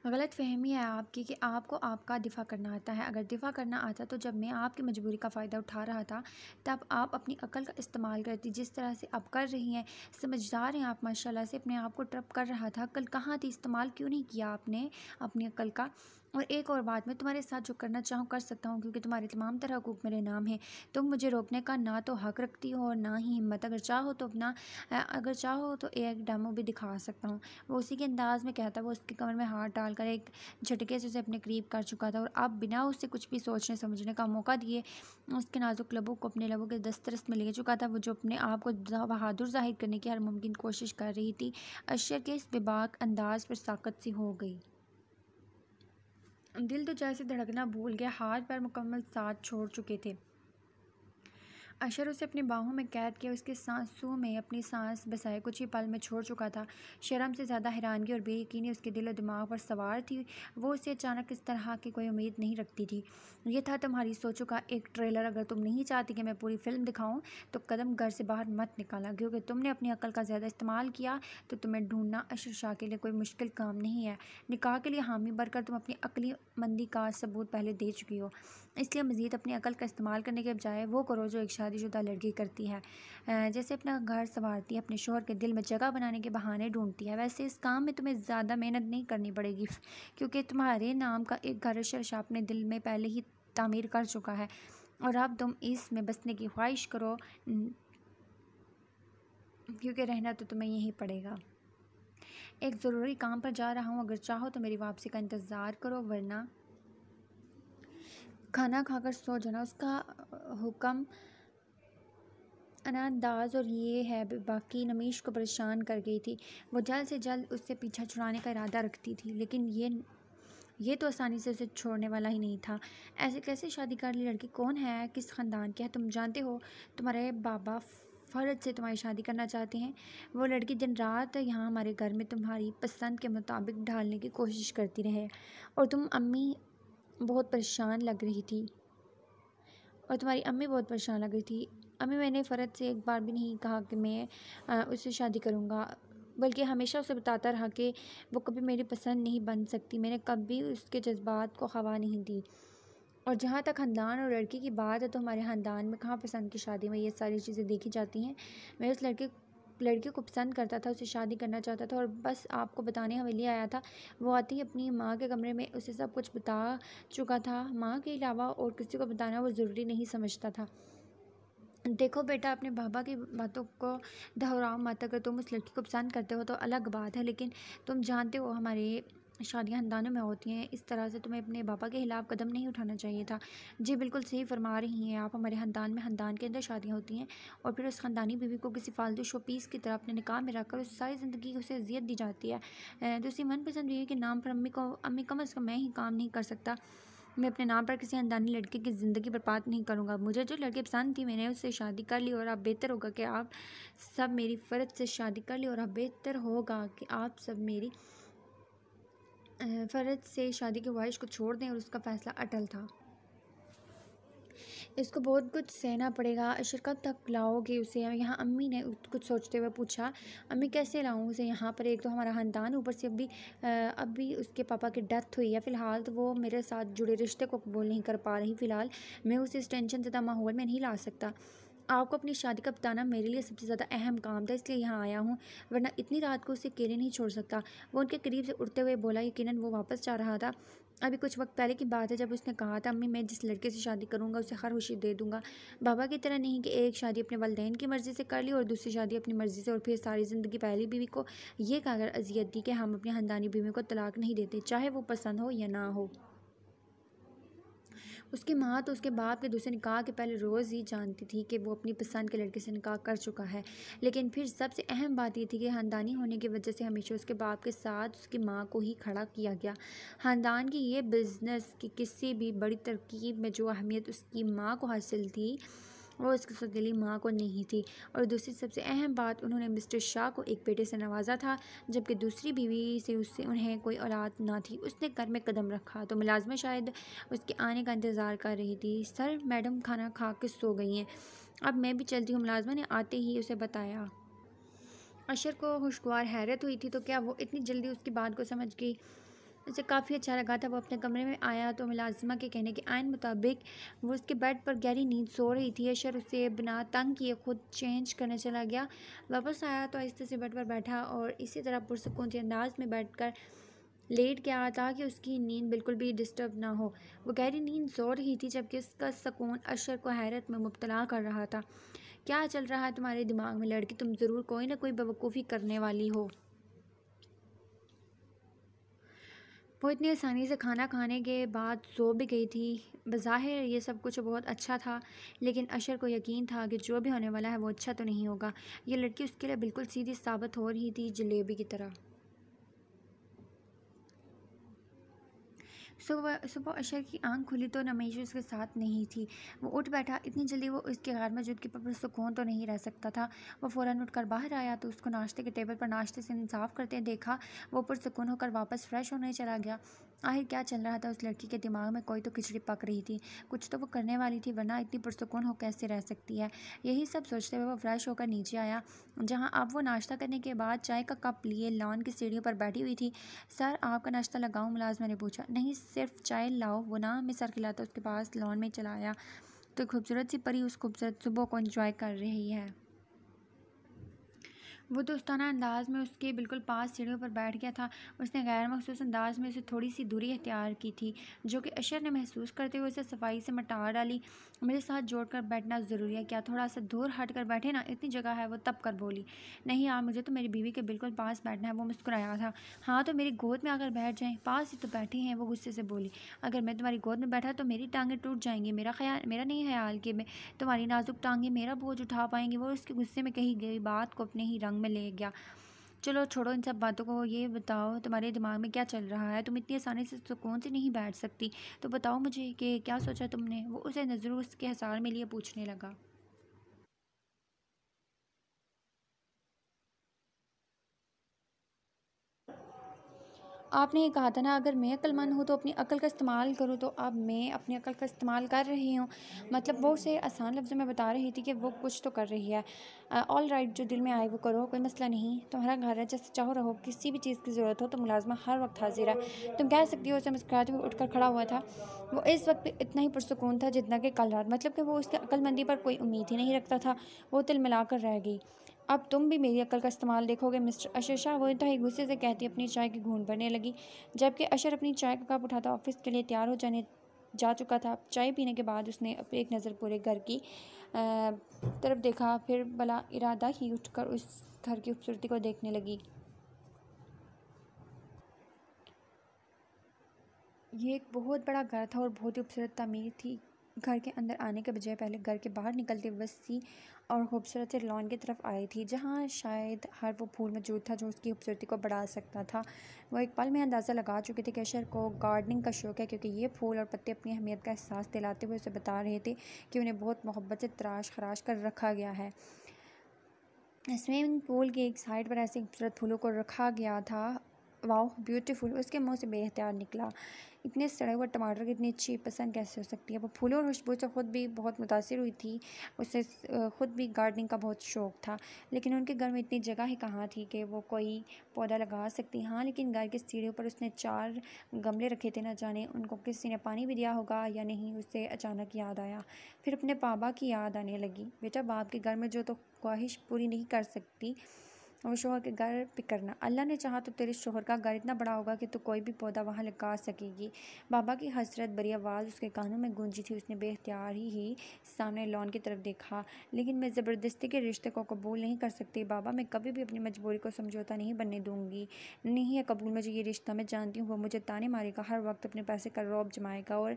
गलत फहमी है आपकी कि आपको आपका दिफ़ा करना आता है। अगर दिफ़ा करना आता तो जब मैं आपकी मजबूरी का फ़ायदा उठा रहा था तब आप अपनी अकल का इस्तेमाल करती, जिस तरह से आप कर रही हैं। समझदार हैं आप माशाल्लाह से। अपने आप को ट्रप कर रहा था, अकल कहाँ थी? इस्तेमाल क्यों नहीं किया आपने अपनी अकल का? और एक और बात, मैं तुम्हारे साथ जो करना चाहूँ कर सकता हूँ, क्योंकि तुम्हारे तमाम तरह हकूक़ मेरे नाम हैं। तुम मुझे रोकने का ना तो हक़ रखती हो और ना ही हिम्मत। अगर चाहो तो एक डेमो भी दिखा सकता हूँ। वो उसी के अंदाज़ में कहता, वो उसके कमर में हाथ डालकर एक झटके से उसे अपने करीब कर चुका था, और अब बिना उससे कुछ भी सोचने समझने का मौका दिए उसके नाजुक लबों को अपने लबों के दस्तरस में ले चुका था। वो जो अपने आप को बहादुर जाहिर करने की हर मुमकिन कोशिश कर रही थी, अशर के इस बेबाक अंदाज पर साकत सी हो गई। दिल तो जैसे धड़कना भूल गया, हाथ पैर मुकम्मल साथ छोड़ चुके थे। अशर उसे अपनी बाहों में कैद किया, उसके सांसों में अपनी सांस बसाए कुछ ही पल में छोड़ चुका था। शर्म से ज़्यादा हैरानगी और बेयकीनी उसके दिल और दिमाग पर सवार थी। वो उससे अचानक इस तरह की कोई उम्मीद नहीं रखती थी। ये था तुम्हारी सोचों का एक ट्रेलर। अगर तुम नहीं चाहती कि मैं पूरी फिल्म दिखाऊं तो कदम घर से बाहर मत निकाला, क्योंकि तुमने अपनी अकल का ज़्यादा इस्तेमाल किया तो तुम्हें ढूंढना अशर शाह के लिए कोई मुश्किल काम नहीं है। निकाह के लिए हामी भरकर तुम अपनी अकली मंदी का सबूत पहले दे चुकी हो, इसलिए मज़ीद अपनी अकल का इस्तेमाल करने के बजाय वो करो जो एक शादीशुदा लड़की करती है। जैसे अपना घर संवारती है, अपने शौहर के दिल में जगह बनाने के बहाने ढूंढती है, वैसे इस काम में तुम्हें ज़्यादा मेहनत नहीं करनी पड़ेगी, क्योंकि तुम्हारे नाम का एक घर अशर शाह अपने दिल में पहले ही तामीर कर चुका है, और अब तुम इसमें बसने की ख्वाहिश करो, क्योंकि रहना तो तुम्हें यहीं पड़ेगा। एक ज़रूरी काम पर जा रहा हूँ, अगर चाहो तो मेरी वापसी का इंतज़ार करो, वरना खाना खाकर सो जाना। उसका हुक्म अनांदाज और ये है बाकी नमीश को परेशान कर गई थी। वो जल्द से जल्द उससे पीछा छुड़ाने का इरादा रखती थी, लेकिन ये तो आसानी से उसे छोड़ने वाला ही नहीं था। ऐसे कैसे शादी कर ली लड़की? कौन है? किस ख़ानदान की है? तुम जानते हो तुम्हारे बाबा फ़र्ज से तुम्हारी शादी करना चाहते हैं। वो लड़की दिन रात यहाँ हमारे घर में तुम्हारी पसंद के मुताबिक ढालने की कोशिश करती रहे, और तुम्हारी अम्मी बहुत परेशान लग रही थी। अम्मी, मैंने फ़र्ज से एक बार भी नहीं कहा कि मैं उससे शादी करूँगा, बल्कि हमेशा उसे बताता रहा कि वो कभी मेरी पसंद नहीं बन सकती। मैंने कभी उसके जज्बात को हवा नहीं दी, और जहाँ तक ख़ानदान और लड़की की बात है, तो हमारे ख़ानदान में कहाँ पसंद की शादी में ये सारी चीज़ें देखी जाती हैं। मैं उस लड़के को पसंद करता था, उसे शादी करना चाहता था और बस आपको बताने हवेली आया था। वो आते ही अपनी माँ के कमरे में उसे सब कुछ बता चुका था। माँ के अलावा और किसी को बताना वो ज़रूरी नहीं समझता था। देखो बेटा, अपने बाबा की बातों को दोहराओ मत। अगर तुम उस लड़की को पसंद करते हो तो अलग बात है, लेकिन तुम जानते हो हमारे शादियाँ खानदानों में होती हैं। इस तरह से तुम्हें अपने पापा के खिलाफ़ कदम नहीं उठाना चाहिए था। जी बिल्कुल सही फरमा रही हैं आप। हमारे ख़ानदान में ख़ानदान के अंदर शादियाँ होती हैं और फिर उस ख़ानदानी बीवी को किसी फालतू शो पीस की तरह अपने निकाह में रखकर उस सारी ज़िंदगी उसे अजियत दी जाती है। तो उसी मनपसंद बीवी के नाम पर अम्मी कम अज़ कम मैं ही काम नहीं कर सकता। मैं अपने नाम पर किसी अनजानी लड़के की ज़िंदगी बर्बाद नहीं करूँगा। मुझे जो लड़की पसंद थी मैंने उससे शादी कर ली, और अब बेहतर होगा कि आप सब मेरी फ़र्ज से शादी कर ली और अब बेहतर होगा कि आप सब मेरी फ़र्ज से शादी की ख्वाहिश को छोड़ दें। और उसका फ़ैसला अटल था। इसको बहुत कुछ सहना पड़ेगा। अशर कब तक लाओगे उसे यहाँ? अम्मी ने कुछ सोचते हुए पूछा। अम्मी कैसे लाऊँ उसे यहाँ पर? एक तो हमारा ख़ानदान, ऊपर से अभी उसके पापा की डेथ हुई है। फ़िलहाल तो वो मेरे साथ जुड़े रिश्ते को कबूल नहीं कर पा रही। फ़िलहाल मैं उसे इस टेंशन ज़दा माहौल में नहीं ला सकता। आपको अपनी शादी का बताना मेरे लिए सबसे ज़्यादा अहम काम था, इसलिए यहाँ आया हूँ, वरना इतनी रात को उसे अकेले नहीं छोड़ सकता। वो उनके करीब से उड़ते हुए बोला। यकीनन वो वापस जा रहा था। अभी कुछ वक्त पहले की बात है जब उसने कहा था, अम्मी मैं जिस लड़के से शादी करूँगा उसे हर खुशी दे दूँगा। बाबा की तरह नहीं कि एक शादी अपने वालिदैन की मर्ज़ी से कर ली और दूसरी शादी अपनी मर्ज़ी से, और फिर सारी ज़िंदगी पहली बीवी को ये कहकर अजियत दी कि हम अपनी ख़ानदानी बीवी को तलाक नहीं देते, चाहे वो पसंद हो या ना हो। उसकी माँ तो उसके बाप के दूसरे निकाह के पहले रोज़ ही जानती थी कि वो अपनी पसंद के लड़के से निकाह कर चुका है। लेकिन फिर सबसे अहम बात ये थी कि ख़ानदानी होने की वजह से हमेशा उसके बाप के साथ उसकी माँ को ही खड़ा किया गया। ख़ानदान की ये बिज़नेस की किसी भी बड़ी तरकीब में जो अहमियत उसकी माँ को हासिल थी, वो उसकी सौतेली माँ को नहीं थी। और दूसरी सबसे अहम बात, उन्होंने मिस्टर शाह को एक बेटे से नवाजा था, जबकि दूसरी बीवी से उससे उन्हें कोई औलाद ना थी। उसने घर में कदम रखा तो मुलाजमा शायद उसके आने का इंतज़ार कर रही थी। सर मैडम खाना खा के सो गई हैं, अब मैं भी चलती हूँ, मुलाजमा ने आते ही उसे बताया। अशर को खुशगवार हैरत हुई थी तो क्या वो इतनी जल्दी उसकी बात को समझ गई? उसे काफ़ी अच्छा लगा था। वो अपने कमरे में आया तो मुलाजिमा के कहने के आइन मुताबिक वो उसके बेड पर गहरी नींद सो रही थी। अशर उसे बिना तंग किए खुद चेंज करने चला गया। वापस आया तो आहिस्ते से बेड पर बैठा और इसी तरह पुरसकून से अंदाज में बैठकर लेट गया ताकि उसकी नींद बिल्कुल भी डिस्टर्ब ना हो। वो गहरी नींद सो रही थी जबकि उसका सुकून अशर को हैरत में मुब्तला कर रहा था। क्या चल रहा है तुम्हारे दिमाग में लड़की? तुम ज़रूर कोई ना कोई बेवकूफ़ी करने वाली हो। वो इतनी आसानी से खाना खाने के बाद सो भी गई थी। बज़ाहिर ये सब कुछ बहुत अच्छा था, लेकिन अशर को यकीन था कि जो भी होने वाला है वो अच्छा तो नहीं होगा। ये लड़की उसके लिए बिल्कुल सीधी साबित हो रही थी, जलेबी की तरह। सुबह सुबह अशर की आंख खुली तो नमेश उसके साथ नहीं थी। वो उठ बैठा। इतनी जल्दी वो उसके गैर मौजूद के पर सुकून तो नहीं रह सकता था। वो फ़ौरन उठकर बाहर आया तो उसको नाश्ते के टेबल पर नाश्ते से इंसाफ करते देखा। वो पुरसुकून होकर वापस फ्रेश होने चला गया। आखिर क्या चल रहा था उस लड़की के दिमाग में? कोई तो खिचड़ी पक रही थी। कुछ तो वो करने वाली थी, वरना इतनी पुरसुकून हो कैसे रह सकती है? यही सब सोचते हुए वो फ्रेश होकर नीचे आया, जहाँ अब वो नाश्ता करने के बाद चाय का कप लिए लॉन की सीढ़ियों पर बैठी हुई थी। सर आपका नाश्ता लगाऊं? मुलाजमा ने पूछा। नहीं, सिर्फ चाय लाओ। वो ना में सर खिलाता उसके पास लॉन में चला आया तो खूबसूरत सी परी उस खूबसूरत सुबह को एंजॉय कर रही है। वो दोस्ताना अंदाज में उसके बिल्कुल पास सीढ़ियों पर बैठ गया था। उसने गैर मखसूस अंदाज में उसे थोड़ी सी दूरी अख्तियार की थी, जो कि अशर ने महसूस करते हुए उसे सफाई से मटा डाली। मेरे साथ जोड़कर बैठना ज़रूरी है क्या? थोड़ा सा दूर हट कर बैठे ना, इतनी जगह है। वो तब कर बोली। नहीं यार, मुझे तो मेरी बीवी के बिल्कुल पास बैठना है। वो मुस्कुराया था। हाँ तो मेरी गोद में आकर बैठ जाएं, पास ही तो बैठी हैं। वो गुस्से से बोली। अगर मैं तुम्हारी गोद में बैठा तो मेरी टांगें टूट जाएंगी। मेरा नहीं ख्याल कि मैं तुम्हारी नाजुक टांगें मेरा बोझ उठा पाएंगी। वो उसके गुस्से में कही गई बात को अपने ही रंग में ले गया। चलो छोड़ो इन सब बातों को, ये बताओ तुम्हारे दिमाग में क्या चल रहा है? तुम इतनी आसानी से सुकून से नहीं बैठ सकती, तो बताओ मुझे कि क्या सोचा तुमने? वो उसे नज़रों उसके हसार में लिए पूछने लगा। आपने ये कहा था ना, अगर मैं अक्लमंद हूँ तो अपनी अक्ल का इस्तेमाल करूँ, तो अब मैं अपनी अक्ल का इस्तेमाल कर रही हूँ। मतलब वो उसे आसान लफ्ज़ों में बता रही थी कि वो कुछ तो कर रही है। ऑल राइट, जो दिल में आए वो करो, कोई मसला नहीं, तुम्हारा घर है, जैसे चाहो रहो, किसी भी चीज़ की ज़रूरत हो तो मुलाजमा हर वक्त हाजिर है, तुम कह सकती हो। उसे मुस्कुराते हुए उठकर खड़ा हुआ था। वो इस वक्त भी इतना ही पुरसुकून था जितना कि कल रात। मतलब कि वो उसकी अक्लमंदी पर कोई उम्मीद ही नहीं रखता था। वो तिल मिलाकर रह गई। अब तुम भी मेरी अक्ल का इस्तेमाल देखोगे मिस्टर अशर शाह, वो इंतहाई गुस्से से कहती अपनी चाय की घूंट भरने लगी, जबकि अशर अपनी चाय का कप उठाता ऑफिस के लिए तैयार हो जाने जा चुका था। चाय पीने के बाद उसने एक नज़र पूरे घर की तरफ देखा, फिर बला इरादा ही उठकर उस घर की खूबसूरती को देखने लगी। ये एक बहुत बड़ा घर था और बहुत ही खूबसूरत तामीर थी। घर के अंदर आने के बजाय पहले घर के बाहर निकलते वसी और खूबसूरत से लॉन की तरफ आई थी, जहाँ शायद हर वो फूल मौजूद था जो उसकी खूबसूरती को बढ़ा सकता था। वो एक पल में अंदाज़ा लगा चुके थे कि अशर को गार्डनिंग का शौक़ है, क्योंकि ये फूल और पत्ते अपनी अहमियत का एहसास दिलाते हुए उसे बता रहे थे कि उन्हें बहुत मोहब्बत से तराश खराश कर रखा गया है। स्विमिंग पूल की एक साइड पर ऐसे खूबसूरत फूलों को रखा गया था। वाह ब्यूटीफुल, उसके मुंह से बेहतियार निकला। इतने सड़े हुए टमाटर की इतनी अच्छी पसंद कैसे हो सकती है। वो फूलों और खुशबू से ख़ुद भी बहुत मुतासिर हुई थी। उसे ख़ुद भी गार्डनिंग का बहुत शौक़ था, लेकिन उनके घर में इतनी जगह ही कहाँ थी कि वो कोई पौधा लगा सकती। हाँ, लेकिन घर की सीढ़ियों पर उसने 4 गमले रखे थे, न जाने उनको किसी ने पानी भी दिया होगा या नहीं। उसे अचानक याद आया, फिर अपने बाबा की याद आने लगी। बेटा, बाप के घर में जो तो ख्वाहिश पूरी नहीं कर सकती, वो शोहर के घर पे करना। अल्लाह ने चाहा तो तेरे शोहर का घर इतना बड़ा होगा कि तू कोई भी पौधा वहाँ लगा सकेगी। बाबा की हसरत भरी आवाज़ उसके कानों में गूंजी थी। उसने बेख्तियार ही सामने लॉन की तरफ देखा। लेकिन मैं ज़बरदस्ती के रिश्ते को कबूल नहीं कर सकती बाबा। मैं कभी भी अपनी मजबूरी को समझौता नहीं बनने दूंगी। नहीं है कबूल मुझे ये रिश्ता। मैं जानती हूँ वो मुझे ताने मारेगा, हर वक्त अपने पैसे का रौब जमाएगा, और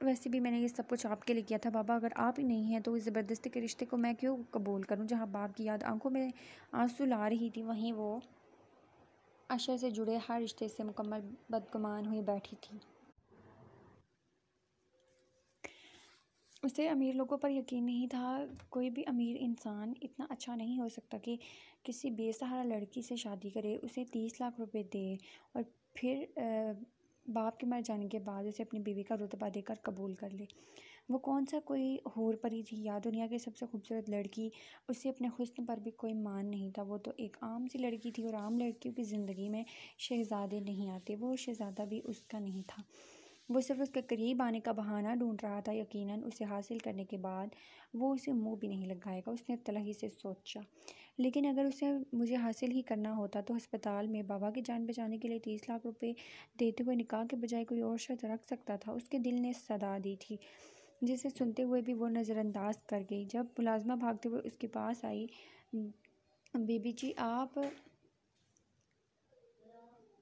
वैसे भी मैंने ये सब कुछ आपके लिए किया था बाबा। अगर आप ही नहीं हैं तो इस ज़बरदस्ती के रिश्ते को मैं क्यों कबूल करूं। जहाँ बाप की याद आंखों में आंसू ला रही थी, वहीं वो अशर से जुड़े हर रिश्ते से मुकम्मल बदगुमान हुई बैठी थी। उसे अमीर लोगों पर यकीन नहीं था। कोई भी अमीर इंसान इतना अच्छा नहीं हो सकता कि किसी बेसहारा लड़की से शादी करे, उसे 30 लाख रुपए दे और फिर बाप के मर जाने के बाद उसे अपनी बीवी का रुतबा देकर कबूल कर ले। वो कौन सा कोई हूर परी थी या दुनिया की सबसे खूबसूरत लड़की। उसे अपने हुस्न पर भी कोई मान नहीं था। वो तो एक आम सी लड़की थी, और आम लड़कियों की ज़िंदगी में शहज़ादे नहीं आते। वो शहज़ादा भी उसका नहीं था। वो सिर्फ उसके करीब आने का बहाना ढूंढ रहा था। यकीनन उसे हासिल करने के बाद वो उसे मुंह भी नहीं लगाएगा, उसने तलही से सोचा। लेकिन अगर उसे मुझे हासिल ही करना होता तो अस्पताल में बाबा की जान बचाने के लिए 30 लाख रुपए देते हुए निकाह के बजाय कोई और शर्त रख सकता था। उसके दिल ने सदा दी थी, जिसे सुनते हुए भी वो नज़रअंदाज कर गई। जब मुलाजमा भागते हुए उसके पास आई, बीबी जी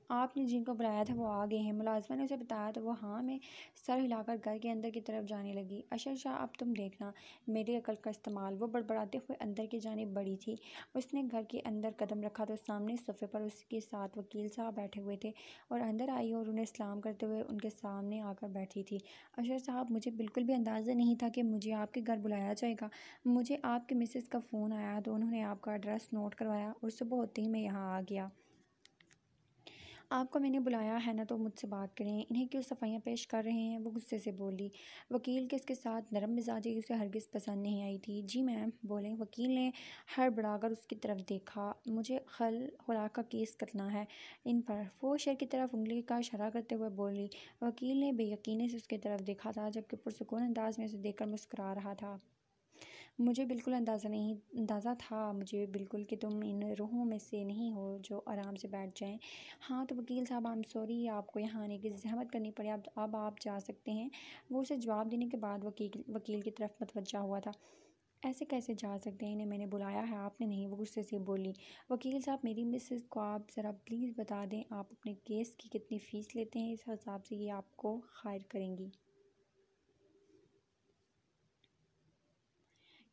आपने जिनको बुलाया था वो आ गए हैं। मुलाजमा ने उसे बताया तो वो हाँ में सर हिलाकर घर के अंदर की तरफ जाने लगी। अशर शाह, अब तुम देखना मेरी अकल का इस्तेमाल। वो बड़बड़ाते हुए अंदर की जानिब बढ़ी थी। उसने घर के अंदर कदम रखा तो सामने सोफे पर उसके साथ वकील साहब बैठे हुए थे, और अंदर आई और उन्हें सलाम करते हुए उनके सामने आकर बैठी थी। अशर साहब, मुझे बिल्कुल भी अंदाज़ा नहीं था कि मुझे आपके घर बुलाया जाएगा। मुझे आपके मिसेज़ का फ़ोन आया तो उन्होंने आपका एड्रेस नोट करवाया, और सुबह होते ही मैं यहाँ आ गया। आपको मैंने बुलाया है ना, तो मुझसे बात करें, इन्हें क्यों सफाइयाँ पेश कर रहे हैं। वो गुस्से से बोली। वकील के इसके साथ नरम मिजाजी उसे हरगिज़ पसंद नहीं आई थी। जी मैम, बोले। वकील ने हड़बड़ाकर उसकी तरफ देखा। मुझे खल खुला का केस करना है इन पर। वो शेर की तरफ उंगली का इशारा करते हुए बोली। वकील ने बेयकीनी से उसकी तरफ देखा था, जबकि पुरसुकून अंदाज में उसे देखकर मुस्कुरा रहा था। मुझे बिल्कुल अंदाज़ा था मुझे बिल्कुल कि तुम इन रूहों में से नहीं हो जो आराम से बैठ जाएं। हाँ तो वकील साहब, आई एम सॉरी आपको यहाँ आने की ज़हमत करनी पड़ी। अब आप जा सकते हैं। वो उसे जवाब देने के बाद वकील की तरफ मतवज्जा हुआ था। ऐसे कैसे जा सकते हैं, इन्हें मैंने बुलाया है, आपने नहीं। वो गुस्से से बोली। वकील साहब, मेरी मिसेस को आप ज़रा प्लीज़ बता दें आप अपने केस की कितनी फ़ीस लेते हैं, इस हिसाब से ये आपको हायर करेंगी,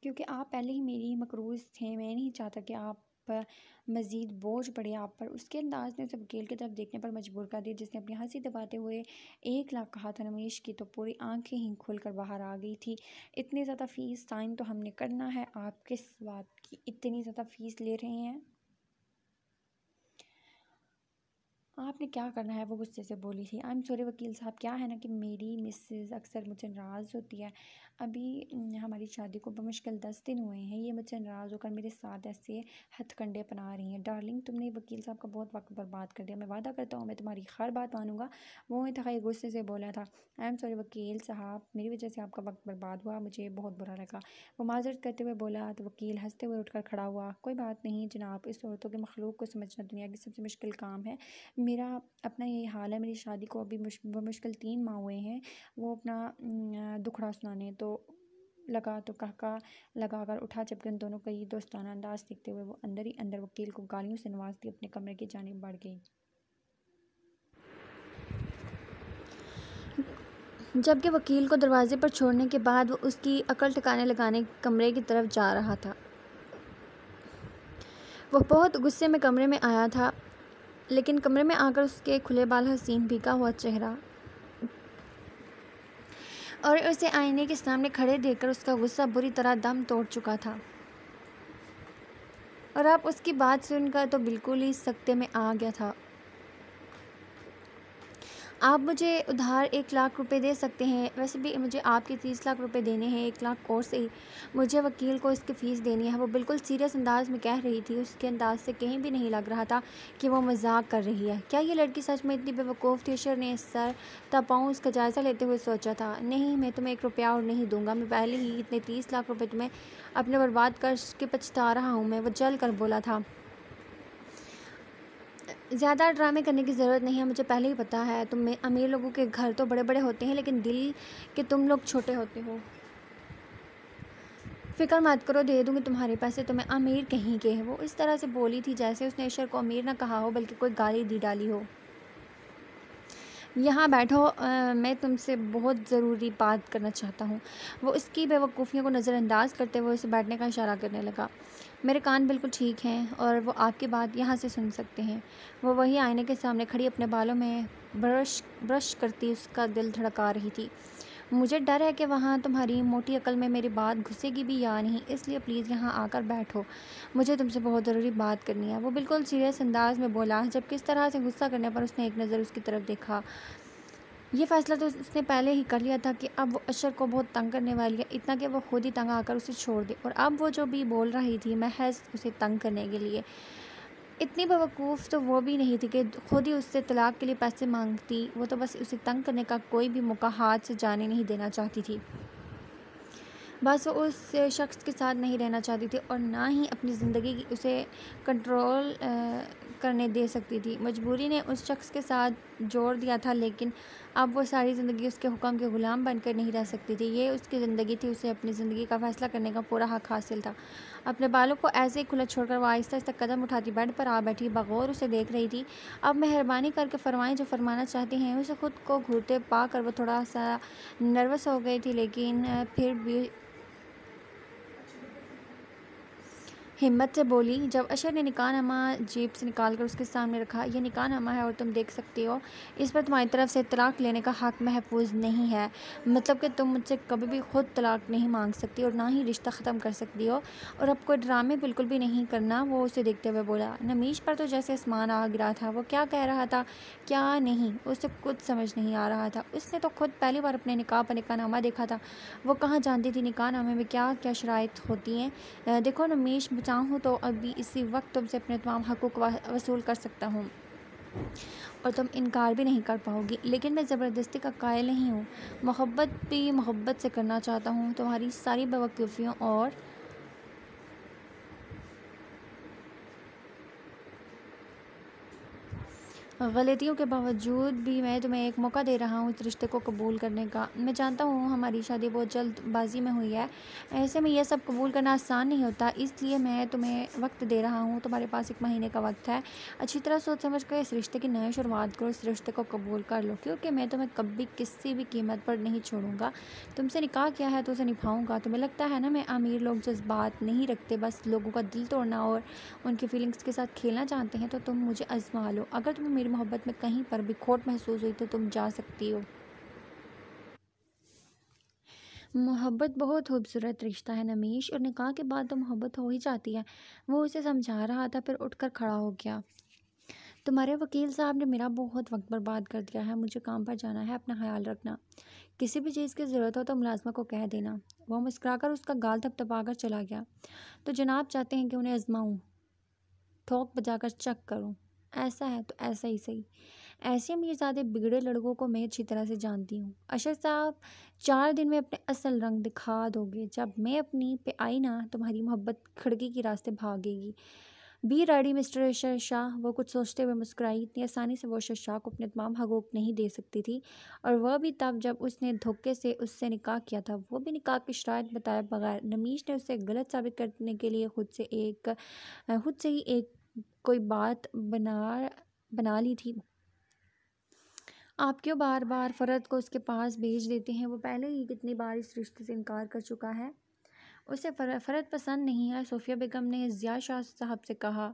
क्योंकि आप पहले ही मेरी मकरूज़ थे। मैं नहीं चाहता कि आप पर मज़ीद बोझ पड़े आप पर। उसके अंदाज ने उसे वकील की तरफ देखने पर मजबूर कर दिया, जिसने अपनी हंसी दबाते हुए 1 लाख कहा था। नमीश की तो पूरी आंखें ही खुल कर बाहर आ गई थी। इतनी ज़्यादा फ़ीस साइन तो हमने करना है, आप किस बात की इतनी ज़्यादा फ़ीस ले रहे हैं। आपने क्या करना है, वो गुस्से से बोली थी। आई एम सॉरी वकील साहब, क्या है ना कि मेरी मिसेज़ अक्सर मुझसे नाराज़ होती है। अभी हमारी शादी को बमुश्किल 10 दिन हुए हैं, ये मुझसे नाराज़ होकर मेरे साथ ऐसे हथकंडे अपना रही हैं। डार्लिंग, तुमने वकील साहब का बहुत वक्त बर्बाद कर दिया। मैं वादा करता हूँ मैं तुम्हारी हर बात मानूंगा। वो इंतहाई गुस्से से बोला था। आई एम सॉरी वकील साहब, मेरी वजह से आपका वक्त बर्बाद हुआ, मुझे बहुत बुरा लगा। वो माजरत करते हुए बोला तो वकील हंसते हुए उठकर खड़ा हुआ। कोई बात नहीं जनाब, इस औरतों के मखलूक को समझना दुनिया की सबसे मुश्किल काम है। मेरा अपना यही हाल है। मेरी शादी को अभी मुश्किल 3 माह हुए हैं। वो अपना दुखड़ा सुनाने तो लगा तो कहका लगाकर उठा, जबकि उन दोनों का ही दोस्ताना अंदाज देखते हुए वो अंदर ही अंदर वकील को गालियों से नवाजती अपने कमरे की जानिब बढ़ गई। जबकि वकील को दरवाजे पर छोड़ने के बाद वो उसकी अकल ठिकाने लगाने कमरे की तरफ जा रहा था। वो बहुत गुस्से में कमरे में आया था, लेकिन कमरे में आकर उसके खुले बाल, हसीन भीगा हुआ चेहरा और उसे आईने के सामने खड़े देखकर उसका गुस्सा बुरी तरह दम तोड़ चुका था। और अब उसकी बात सुनकर तो बिल्कुल ही सख्ते में आ गया था। आप मुझे उधार 1 लाख रुपए दे सकते हैं। वैसे भी मुझे आपके 30 लाख रुपए देने हैं, 1 लाख और से मुझे वकील को इसकी फ़ीस देनी है। वो बिल्कुल सीरियस अंदाज में कह रही थी। उसके अंदाज से कहीं भी नहीं लग रहा था कि वो मजाक कर रही है। क्या ये लड़की सच में इतनी बेवकूफ़ थी? अशर ने सर तपाऊँ उसका जायज़ा लेते हुए सोचा था। नहीं, मैं तुम्हें 1 रुपया और नहीं दूंगा। मैं पहले ही इतने 30 लाख रुपये तुम्हें अपने बर्बाद कर के पछता रहा हूँ मैं। वो जल कर बोला था। ज़्यादा ड्रामे करने की ज़रूरत नहीं है, मुझे पहले ही पता है। तुम में अमीर लोगों के घर तो बड़े बड़े होते हैं, लेकिन दिल के तुम लोग छोटे होते हो। फ़िक्र मत करो, दे दूँगी तुम्हारे पैसे, तुम्हें अमीर कहीं के है। वो इस तरह से बोली थी जैसे उसने अशर को अमीर ना कहा हो, बल्कि कोई गाली दी डाली हो। यहाँ बैठो, मैं तुमसे बहुत ज़रूरी बात करना चाहता हूँ। वो उसकी बेवकूफ़ियों को नज़रअंदाज करते हुए उसे बैठने का इशारा करने लगा। मेरे कान बिल्कुल ठीक हैं और वो आपकी बात यहाँ से सुन सकते हैं। वो वही आईने के सामने खड़ी अपने बालों में ब्रश करती उसका दिल धड़का रही थी। मुझे डर है कि वहाँ तुम्हारी मोटी अकल में मेरी बात घुसेगी भी या नहीं, इसलिए प्लीज़ यहाँ आकर बैठो। मुझे तुमसे बहुत ज़रूरी बात करनी है। वो बिल्कुल सीरियस अंदाज में बोला, जबकि इस तरह से गुस्सा करने पर उसने एक नज़र उसकी तरफ देखा। ये फ़ैसला तो उसने पहले ही कर लिया था कि अब वो अशर को बहुत तंग करने वाली है, इतना कि वो खुद ही तंग आकर उसे छोड़ दे। और अब वो जो भी बोल रही थी महज उसे तंग करने के लिए। इतनी बेवकूफ़ तो वो भी नहीं थी कि खुद ही उससे तलाक के लिए पैसे मांगती। वो तो बस उसे तंग करने का कोई भी मौका हाथ से जाने नहीं देना चाहती थी। बस वो उस शख्स के साथ नहीं रहना चाहती थी और ना ही अपनी ज़िंदगी की उसे कंट्रोल करने दे सकती थी। मजबूरी ने उस शख्स के साथ जोड़ दिया था, लेकिन अब वो सारी ज़िंदगी उसके हुक्म के ग़ुलाम बनकर नहीं रह सकती थी। ये उसकी ज़िंदगी थी, उसे अपनी ज़िंदगी का फ़ैसला करने का पूरा हक़ हासिल था। अपने बालों को ऐसे ही खुला छोड़कर वो आहिस्ता आहिस्ता कदम उठाती बेड पर आ बैठी, बग़ौर उसे देख रही थी। अब मेहरबानी करके फ़रमाएं जो फ़रमाना चाहती हैं। उसे खुद को घूरते पा कर वो थोड़ा सा नर्वस हो गई थी, लेकिन फिर भी हिम्मत से बोली। जब अशर ने निकाहनामा जेब से निकाल कर उसके सामने रखा, यह निकाहनामा है और तुम देख सकती हो, इस पर तुम्हारी तरफ से तलाक लेने का हक़ महफूज नहीं है। मतलब कि तुम मुझसे कभी भी खुद तलाक नहीं मांग सकती और ना ही रिश्ता ख़त्म कर सकती हो। और अब कोई ड्रामे बिल्कुल भी नहीं करना। वो उसे देखते हुए बोला। नमीश पर तो जैसे आसमान आ गिरा था। वो क्या कह रहा था क्या नहीं, उसे कुछ समझ नहीं आ रहा था। उसने तो खुद पहली बार अपने निकाह पर निकाहनामा देखा था। वो कहाँ जानती थी निकाहनामे में क्या क्या शराइत होती हैं। देखो नमीश, चाहूँ तो अभी इसी वक्त तुमसे अपने तमाम हकूक़ वसूल कर सकता हूँ और तुम इनकार भी नहीं कर पाओगी, लेकिन मैं ज़बरदस्ती का कायल नहीं हूँ। मोहब्बत भी मोहब्बत से करना चाहता हूँ। तुम्हारी सारी बेवकूफ़ियों और गलतियों के बावजूद भी मैं तुम्हें एक मौका दे रहा हूँ इस रिश्ते को कबूल करने का। मैं जानता हूँ हमारी शादी बहुत जल्दबाजी में हुई है, ऐसे में यह सब कबूल करना आसान नहीं होता, इसलिए मैं तुम्हें वक्त दे रहा हूँ। तुम्हारे पास 1 महीने का वक्त है। अच्छी तरह सोच समझ कर इस रिश्ते की नई शुरुआत करो, इस रिश्ते को कबूल कर लो, क्योंकि मैं तुम्हें कभी किसी भी कीमत पर नहीं छोड़ूंगा। तुमसे निकाह किया है तो उसे निभाऊंगा। तुम्हें लगता है ना मैं अमीर लोग जज्बात नहीं रखते, बस लोगों का दिल तोड़ना और उनकी फीलिंग्स के साथ खेलना जानते हैं, तो तुम मुझे आजमा लो। अगर तुम्हें मेरी मोहब्बत में कहीं पर भी खोट महसूस हुई तो तुम जा सकती हो। मोहब्बत बहुत खूबसूरत रिश्ता है नमीश, और निकाह के बाद तो मोहब्बत हो ही जाती है। वो उसे समझा रहा था, फिर उठकर खड़ा हो गया। तुम्हारे वकील साहब ने मेरा बहुत वक्त बर्बाद कर दिया है, मुझे काम पर जाना है, अपना ख्याल रखना। किसी भी चीज़ की ज़रूरत हो तो मुलाजमा को कह देना। वह मुस्कुराकर उसका गाल थपथपाकर चला गया। तो जनाब चाहते हैं कि उन्हें आजमाऊं, ठोक बजाकर चेक करूं। ऐसा है तो ऐसा ही सही। ऐसे मीरजादे बिगड़े लड़कों को मैं अच्छी तरह से जानती हूँ। अशर साहब, 4 दिन में अपने असल रंग दिखा दोगे। जब मैं अपनी पे आई ना, तुम्हारी मोहब्बत खिड़की के रास्ते भागेगी। बी रेडी मिस्टर अशर शाह। वो कुछ सोचते हुए मुस्कुराई। इतनी आसानी से वो अशर शाह को अपने तमाम हकूक नहीं दे सकती थी, और वह भी तब जब उसने धोखे से उससे निकाह किया था, वो भी निकाह की शराइत बताए बगैर। नमीश ने उसे गलत साबित करने के लिए खुद से ही एक कोई बात बना ली थी। आप क्यों बार बार फ़रद को उसके पास भेज देते हैं? वो पहले ही कितनी बार इस रिश्ते से इनकार कर चुका है। उसे फ़रद पसंद नहीं है। सोफिया बेगम ने ज़िया शाह साहब से कहा।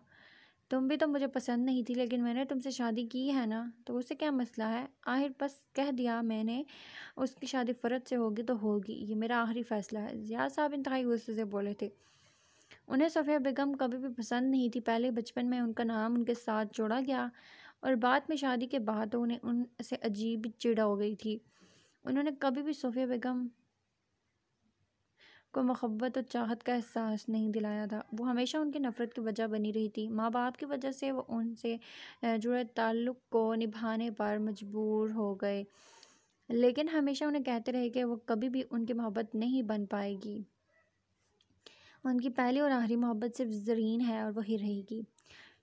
तुम भी तो मुझे पसंद नहीं थी, लेकिन मैंने तुमसे शादी की है ना, तो उससे क्या मसला है? आखिर बस कह दिया मैंने, उसकी शादी फ़रद से होगी तो होगी, ये मेरा आखिरी फ़ैसला है। ज़िया साहब इंतहाई गुस्से से बोले थे। उन्हें सोफिया बेगम कभी भी पसंद नहीं थी। पहले बचपन में उनका नाम उनके साथ जोड़ा गया, और बाद में शादी के बाद तो उन्हें उनसे अजीब चिढ़ हो गई थी। उन्होंने कभी भी सोफिया बेगम को मोहब्बत और चाहत का एहसास नहीं दिलाया था। वो हमेशा उनकी नफ़रत की वजह बनी रही थी। माँ बाप की वजह से वो उनसे जुड़े ताल्लुक़ को निभाने पर मजबूर हो गए, लेकिन हमेशा उन्हें कहते रहे कि वो कभी भी उनकी मोहब्बत नहीं बन पाएगी। उनकी पहली और आखिरी मोहब्बत सिर्फ ज़रीन है, और वही रहेगी।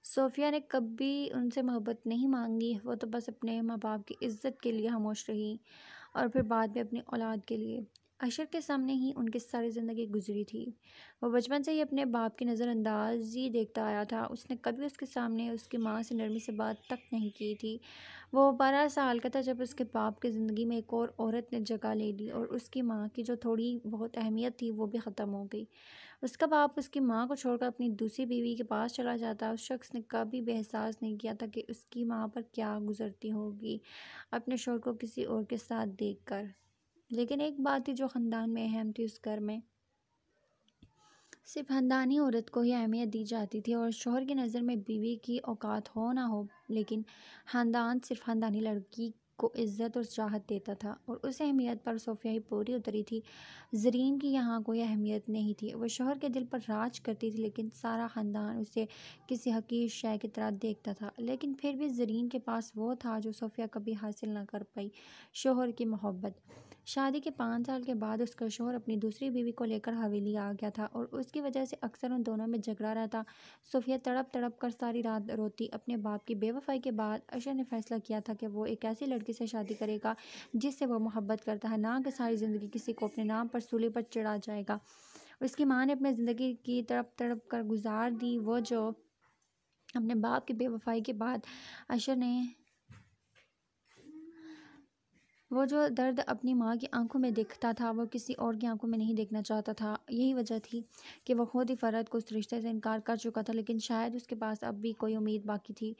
सोफिया ने कभी उनसे मोहब्बत नहीं मांगी। वो तो बस अपने माँ बाप की इज़्ज़त के लिए खामोश रही, और फिर बाद में अपनी औलाद के लिए। अशर के सामने ही उनकी सारी ज़िंदगी गुजरी थी। वो बचपन से ही अपने बाप की नज़रअंदाजी देखता आया था। उसने कभी उसके सामने उसकी माँ से नरमी से बात तक नहीं की थी। वो 12 साल का था जब उसके बाप की ज़िंदगी में एक और औरत ने जगह ले ली, और उसकी माँ की जो थोड़ी बहुत अहमियत थी वो भी ख़त्म हो गई। उसका बाप उसकी माँ को छोड़कर अपनी दूसरी बीवी के पास चला जाता। उस शख्स ने कभी भी एहसास नहीं किया था कि उसकी माँ पर क्या गुजरती होगी अपने शोहर को किसी और के साथ देखकर। लेकिन एक बात थी जो ख़ानदान में अहम थी। उस घर में सिर्फ ख़ानदानी औरत को ही अहमियत दी जाती थी, और शोहर की नज़र में बीवी की औकात हो ना हो, लेकिन ख़ानदान सिर्फ ख़ानदानी लड़की को इज़्ज़त और चाहत देता था, और उस अहमियत पर सोफिया ही पूरी उतरी थी। ज़रीन की यहाँ कोई अहमियत नहीं थी। वह शोहर के दिल पर राज करती थी, लेकिन सारा ख़ानदान उसे किसी हकीर शय की तरह देखता था। लेकिन फिर भी ज़रीन के पास वो था जो सोफिया कभी हासिल ना कर पाई, शोहर की मोहब्बत। शादी के 5 साल के बाद उसका शोहर अपनी दूसरी बीवी को लेकर हवेली आ गया था, और उसकी वजह से अक्सर उन दोनों में झगड़ा रहता। सोफिया तड़प तड़प कर सारी रात रोती। अपने बाप की बेवफाई के बाद अशर ने फैसला किया था कि वो एक ऐसी लड़की से शादी करेगा जिससे वो मोहब्बत करता है, ना कि सारी ज़िंदगी किसी को अपने नाम पर सूली पर चढ़ा जाएगा। उसकी माँ ने अपनी ज़िंदगी की तड़प तड़प कर गुजार दी। अपने बाप की बेवफाई के बाद अशर ने वो जो दर्द अपनी माँ की आंखों में देखता था, वो किसी और की आंखों में नहीं देखना चाहता था। यही वजह थी कि वो खुद ही फ़रद को उस रिश्ते से इनकार कर चुका था, लेकिन शायद उसके पास अब भी कोई उम्मीद बाकी थी।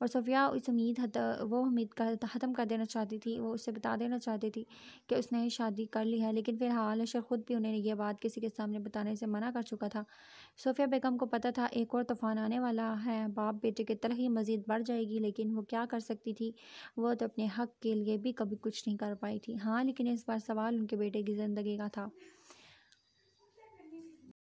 और सोफिया वो उम्मीद का ख़त्म कर देना चाहती थी। वो उससे बता देना चाहती थी कि उसने शादी कर ली है, लेकिन फ़िलहाल अशर ख़ुद भी उन्हें यह बात किसी के सामने बताने से मना कर चुका था। सोफिया बेगम को पता था एक और तूफ़ान आने वाला है। बाप बेटे की तलख़ी मज़ीद बढ़ जाएगी, लेकिन वो क्या कर सकती थी? वो तो अपने हक़ के लिए भी कभी कुछ नहीं कर पाई थी। हाँ, लेकिन इस बार सवाल उनके बेटे की ज़िंदगी का था।